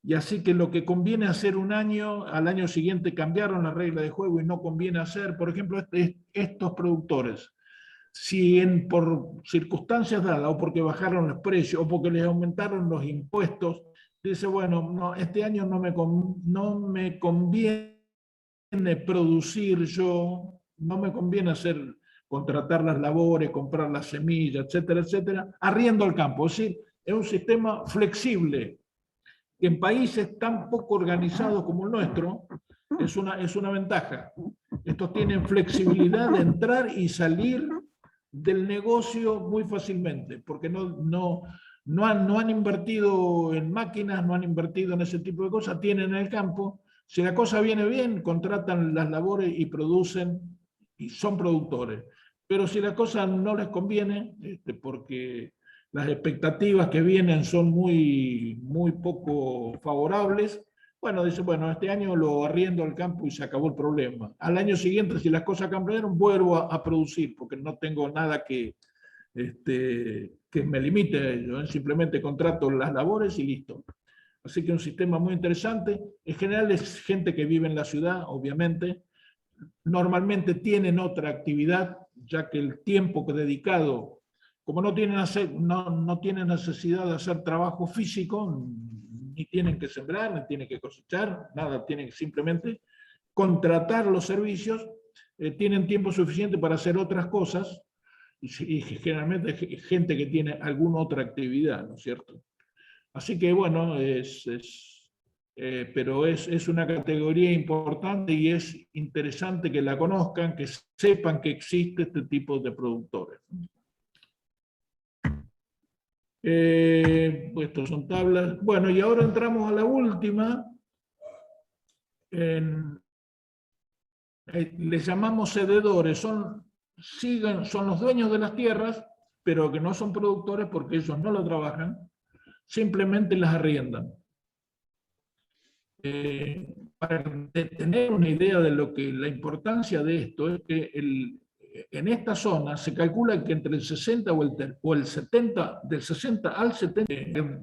y así que lo que conviene hacer un año, al año siguiente cambiaron las reglas de juego y no conviene hacer, por ejemplo, estos productores. Si por circunstancias dadas, o porque bajaron los precios, o porque les aumentaron los impuestos, dice, bueno, no, este año no me conviene producir yo, no me conviene contratar las labores, comprar las semillas, etcétera, etcétera, arriendo el campo. Es decir, es un sistema flexible, que en países tan poco organizados como el nuestro, es una ventaja. Estos tienen flexibilidad de entrar y salir del negocio muy fácilmente, porque no han invertido en máquinas, no han invertido en ese tipo de cosas, tienen el campo. Si la cosa viene bien, contratan las labores y producen, y son productores. Pero si la cosa no les conviene, porque las expectativas que vienen son muy poco favorables, bueno, dice, bueno, este año lo arriendo al campo y se acabó el problema. Al año siguiente, si las cosas cambiaron, vuelvo a producir, porque no tengo nada que me limite a ello. Simplemente contrato las labores y listo. Así que un sistema muy interesante. En general es gente que vive en la ciudad, obviamente. Normalmente tienen otra actividad, ya que el tiempo dedicado, como no tienen necesidad de hacer trabajo físico, ni tienen que sembrar, ni tienen que cosechar, nada, tienen que simplemente contratar los servicios, tienen tiempo suficiente para hacer otras cosas, y generalmente gente que tiene alguna otra actividad, ¿no es cierto? Así que bueno, pero es una categoría importante y es interesante que la conozcan, que sepan que existe este tipo de productores. Pues estos son tablas. Bueno, y ahora entramos a la última. Les llamamos cededores. Son los dueños de las tierras, pero que no son productores porque ellos no lo trabajan, simplemente las arriendan. Para tener una idea de la importancia de esto, es que en esta zona se calcula que entre el 60 o el 70, del 60 al 70,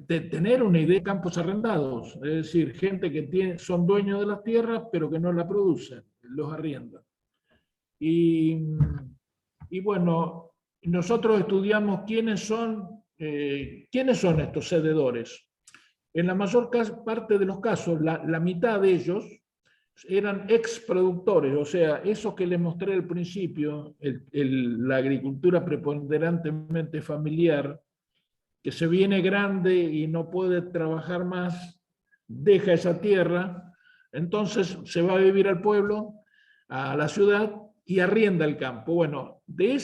de tener una idea de campos arrendados, es decir, gente que son dueños de las tierras, pero que no la producen, los arriendan. Y bueno, nosotros estudiamos quiénes son estos cededores. En la mayor parte de los casos, la mitad de ellos eran exproductores, o sea, esos que les mostré al principio, la agricultura preponderantemente familiar, que se viene grande y no puede trabajar más, deja esa tierra, entonces se va a vivir al pueblo, a la ciudad, y arrienda el campo. Bueno, de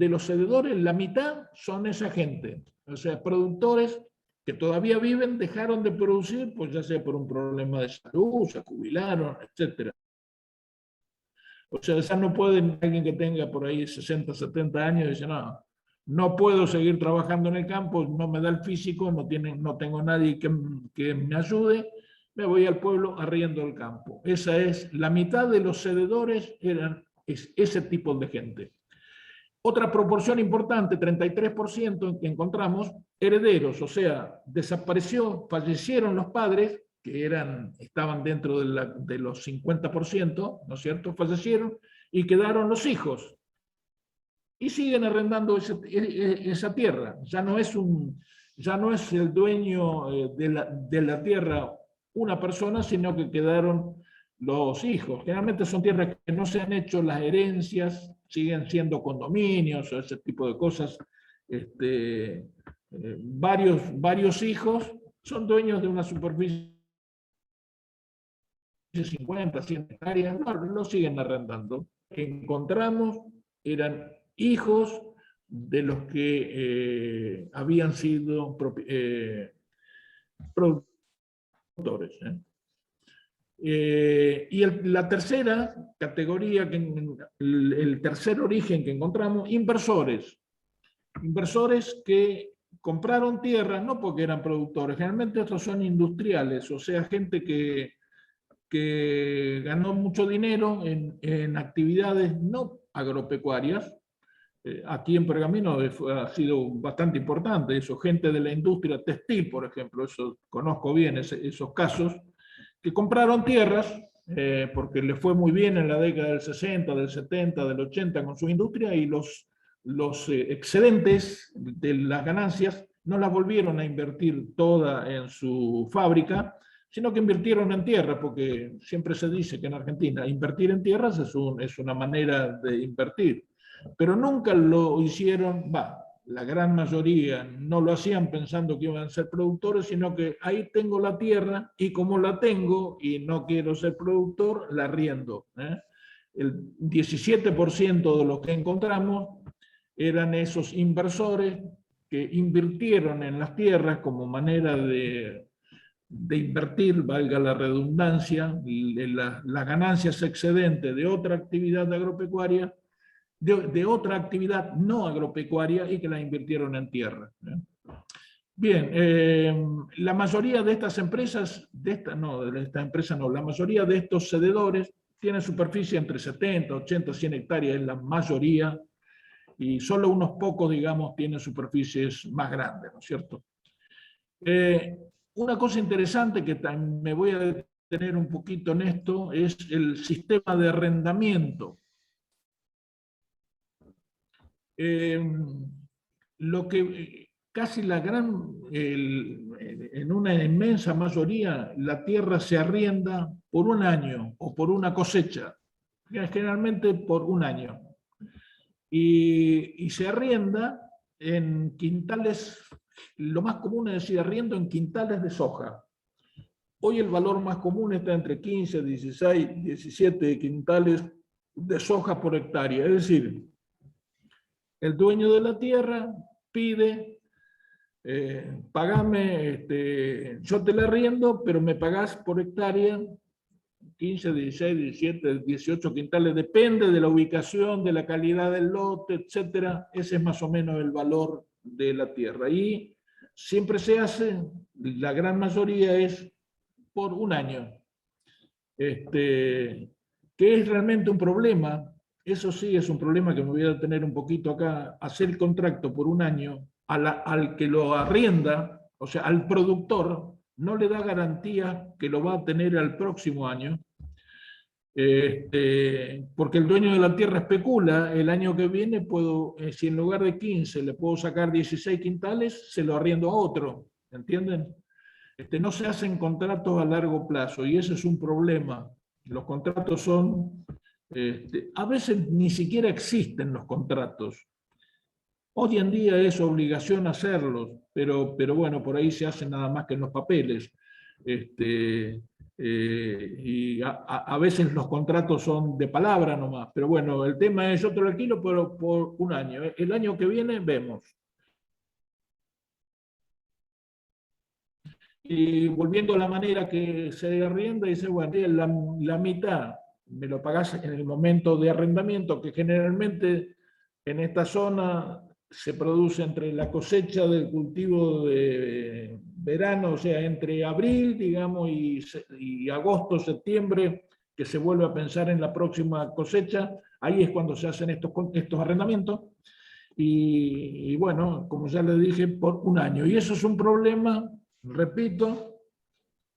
los cededores, la mitad son esa gente, o sea, productores que todavía viven, dejaron de producir, pues ya sea por un problema de salud, se jubilaron, etc. O sea, ya no pueden, alguien que tenga por ahí 60, 70 años, dice, no puedo seguir trabajando en el campo, no me da el físico, no tengo nadie que me ayude, me voy al pueblo, arriendo el campo. Esa es, la mitad de los cededores es ese tipo de gente. Otra proporción importante, 33% que encontramos, herederos, o sea, fallecieron los padres, que estaban dentro de los 50%, ¿no es cierto?, fallecieron, y quedaron los hijos. Y siguen arrendando esa tierra. Ya no es el dueño de la tierra una persona, sino que quedaron los hijos. Generalmente son tierras que no se han hecho las herencias, siguen siendo condominios o ese tipo de cosas. Varios hijos son dueños de una superficie de 50, 100 hectáreas, no, lo siguen arrendando. Encontramos, eran hijos de los que habían sido productores. Y la tercera categoría, el tercer origen que encontramos, inversores. Inversores que compraron tierra, no porque eran productores, generalmente estos son industriales, o sea, gente que ganó mucho dinero en actividades no agropecuarias. Aquí en Pergamino ha sido bastante importante eso, gente de la industria textil, por ejemplo, eso, conozco bien esos casos, que compraron tierras porque les fue muy bien en la década del 60, del 70, del 80 con su industria, y los excedentes de las ganancias no las volvieron a invertir toda en su fábrica, sino que invirtieron en tierra, porque siempre se dice que en Argentina invertir en tierras es una manera de invertir, pero nunca lo hicieron, la gran mayoría no lo hacían pensando que iban a ser productores, sino que ahí tengo la tierra y como la tengo y no quiero ser productor, la arriendo. El 17% de los que encontramos eran esos inversores que invirtieron en las tierras como manera de invertir, valga la redundancia, las ganancias excedentes de otra actividad agropecuaria, de otra actividad no agropecuaria, y que la invirtieron en tierra. Bien, la mayoría de estas empresas, la mayoría de estos cededores tienen superficie entre 70, 80, 100 hectáreas, es la mayoría, y solo unos pocos, digamos, tienen superficies más grandes, ¿no es cierto? Una cosa interesante que me voy a detener un poquito en esto es el sistema de arrendamiento. Lo que casi en una inmensa mayoría, la tierra se arrienda por un año o por una cosecha, generalmente por un año. Y se arrienda en quintales, lo más común es decir, arriendo en quintales de soja. Hoy el valor más común está entre 15, 16, 17 quintales de soja por hectárea. Es decir, el dueño de la tierra pide, pagame, yo te la arriendo, pero me pagás por hectárea 15, 16, 17, 18 quintales, depende de la ubicación, de la calidad del lote, etc. Ese es más o menos el valor de la tierra. Y siempre se hace, la gran mayoría es por un año. Que es realmente un problema, eso sí es un problema que me voy a detener un poquito acá, hacer el contrato por un año al que lo arrienda, o sea, al productor, no le da garantía que lo va a tener al próximo año, porque el dueño de la tierra especula, el año que viene puedo, si en lugar de 15 le puedo sacar 16 quintales, se lo arriendo a otro, ¿entienden? No se hacen contratos a largo plazo y ese es un problema. Los contratos son, a veces ni siquiera existen los contratos. Hoy en día es obligación hacerlos, pero bueno, por ahí se hacen nada más que en los papeles. Y a veces los contratos son de palabra nomás, pero bueno, el tema es yo te lo alquilo por un año. El año que viene vemos. Y volviendo a la manera que se arrienda, dice, bueno, la mitad me lo pagás en el momento de arrendamiento, que generalmente en esta zona se produce entre la cosecha del cultivo de verano, o sea, entre abril, digamos, y agosto, septiembre, que se vuelve a pensar en la próxima cosecha, ahí es cuando se hacen estos arrendamientos. Y bueno, como ya le dije, por un año. Y eso es un problema, repito,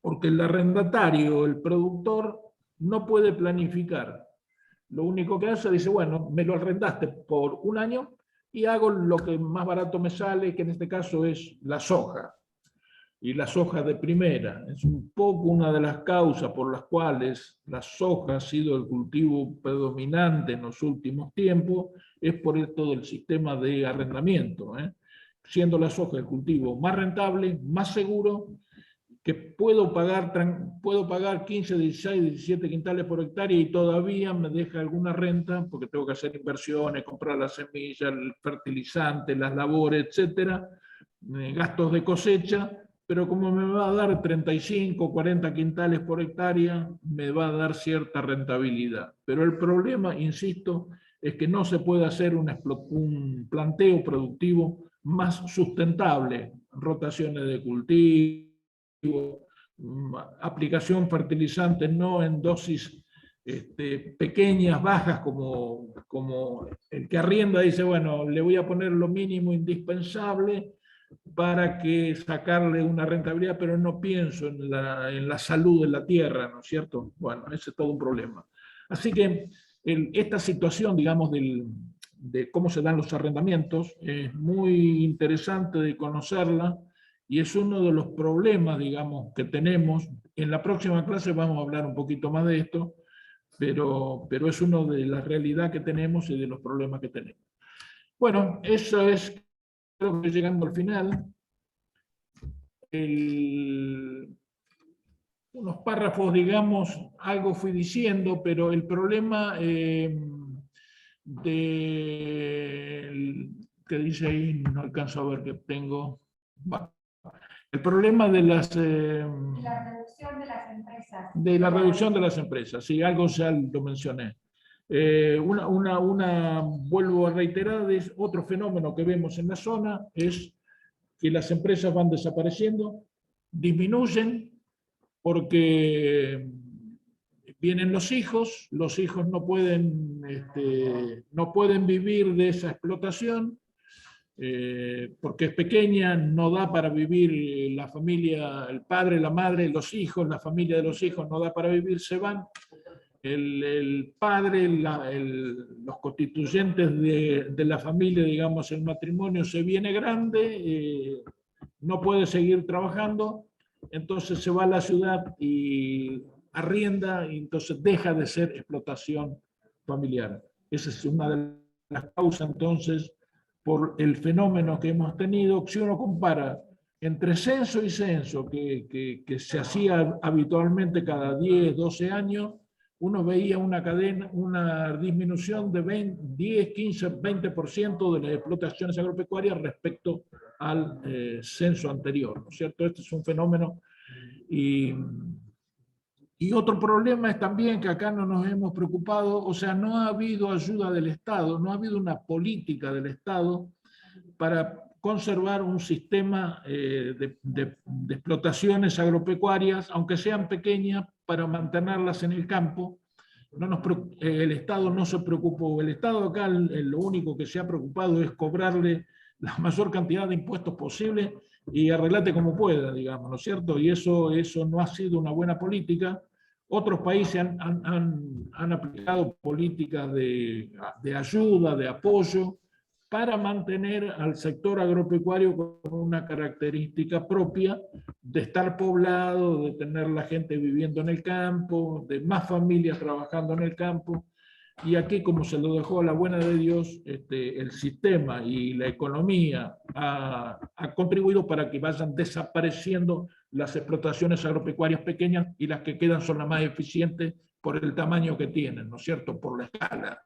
porque el arrendatario, el productor, no puede planificar. Lo único que hace, dice, bueno, me lo arrendaste por un año y hago lo que más barato me sale, que en este caso es la soja. Y la soja de primera. Es un poco una de las causas por las cuales la soja ha sido el cultivo predominante en los últimos tiempos, es por esto del sistema de arrendamiento. Siendo la soja el cultivo más rentable, más seguro, que puedo pagar 15, 16, 17 quintales por hectárea y todavía me deja alguna renta, porque tengo que hacer inversiones, comprar la semilla, el fertilizante, las labores, etcétera, gastos de cosecha, pero como me va a dar 35, 40 quintales por hectárea, me va a dar cierta rentabilidad. Pero el problema, insisto, es que no se puede hacer un planteo productivo más sustentable, rotaciones de cultivo, aplicación fertilizante no en dosis pequeñas, bajas, como el que arrienda dice, bueno, le voy a poner lo mínimo indispensable para que sacarle una rentabilidad, pero no pienso en la salud de la tierra, ¿no es cierto? Bueno, ese es todo un problema. Así que esta situación, digamos, de cómo se dan los arrendamientos, es muy interesante de conocerla y es uno de los problemas, digamos, que tenemos. En la próxima clase vamos a hablar un poquito más de esto, pero es uno de la realidad que tenemos y de los problemas que tenemos. Bueno, eso es, creo que llegando al final. Unos párrafos, digamos, algo fui diciendo, pero el problema que dice ahí, no alcanzo a ver que tengo. Bueno, el problema de la reducción de las empresas. De la reducción de las empresas, sí, algo ya lo mencioné. Vuelvo a reiterar, es otro fenómeno que vemos en la zona, es que las empresas van desapareciendo, disminuyen, porque vienen los hijos no pueden, no pueden vivir de esa explotación, porque es pequeña, no da para vivir la familia, el padre, la madre, los hijos, la familia de los hijos no da para vivir, se van. El padre, los constituyentes de la familia, digamos, el matrimonio se viene grande, no puede seguir trabajando, entonces se va a la ciudad y arrienda, y entonces deja de ser explotación familiar. Esa es una de las causas, entonces, por el fenómeno que hemos tenido. Si uno compara entre censo y censo, que se hacía habitualmente cada 10, 12 años, uno veía una disminución de 10, 15, 20% de las explotaciones agropecuarias respecto al censo anterior, ¿no es cierto? Este es un fenómeno. Y otro problema es también que acá no nos hemos preocupado, o sea, no ha habido ayuda del Estado, no ha habido una política del Estado para conservar un sistema de explotaciones agropecuarias, aunque sean pequeñas, para mantenerlas en el campo el Estado no se preocupó. El Estado acá lo único que se ha preocupado es cobrarle la mayor cantidad de impuestos posible y arreglate como pueda, digamos, ¿no es cierto? Y eso no ha sido una buena política. Otros países han aplicado políticas de ayuda, de apoyo, para mantener al sector agropecuario con una característica propia de estar poblado, de tener la gente viviendo en el campo, de más familias trabajando en el campo. Y aquí, como se lo dejó a la buena de Dios, el sistema y la economía ha contribuido para que vayan desapareciendo las explotaciones agropecuarias pequeñas, y las que quedan son las más eficientes por el tamaño que tienen, ¿no es cierto?, por la escala.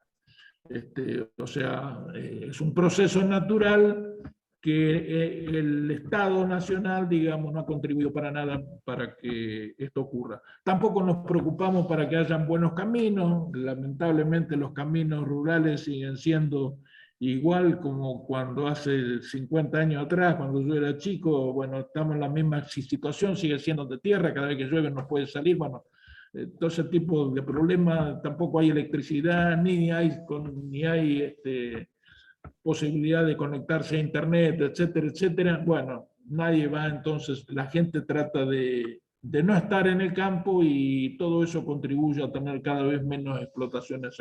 O sea, es un proceso natural que el Estado nacional, digamos, no ha contribuido para nada para que esto ocurra. Tampoco nos preocupamos para que hayan buenos caminos. Lamentablemente los caminos rurales siguen siendo igual como cuando hace 50 años atrás, cuando yo era chico. Bueno, estamos en la misma situación, sigue siendo de tierra, cada vez que llueve no puede salir. Bueno, todo ese tipo de problemas. Tampoco hay electricidad, ni hay posibilidad de conectarse a internet, etcétera, etcétera. Bueno, nadie va, entonces la gente trata de no estar en el campo, y todo eso contribuye a tener cada vez menos explotaciones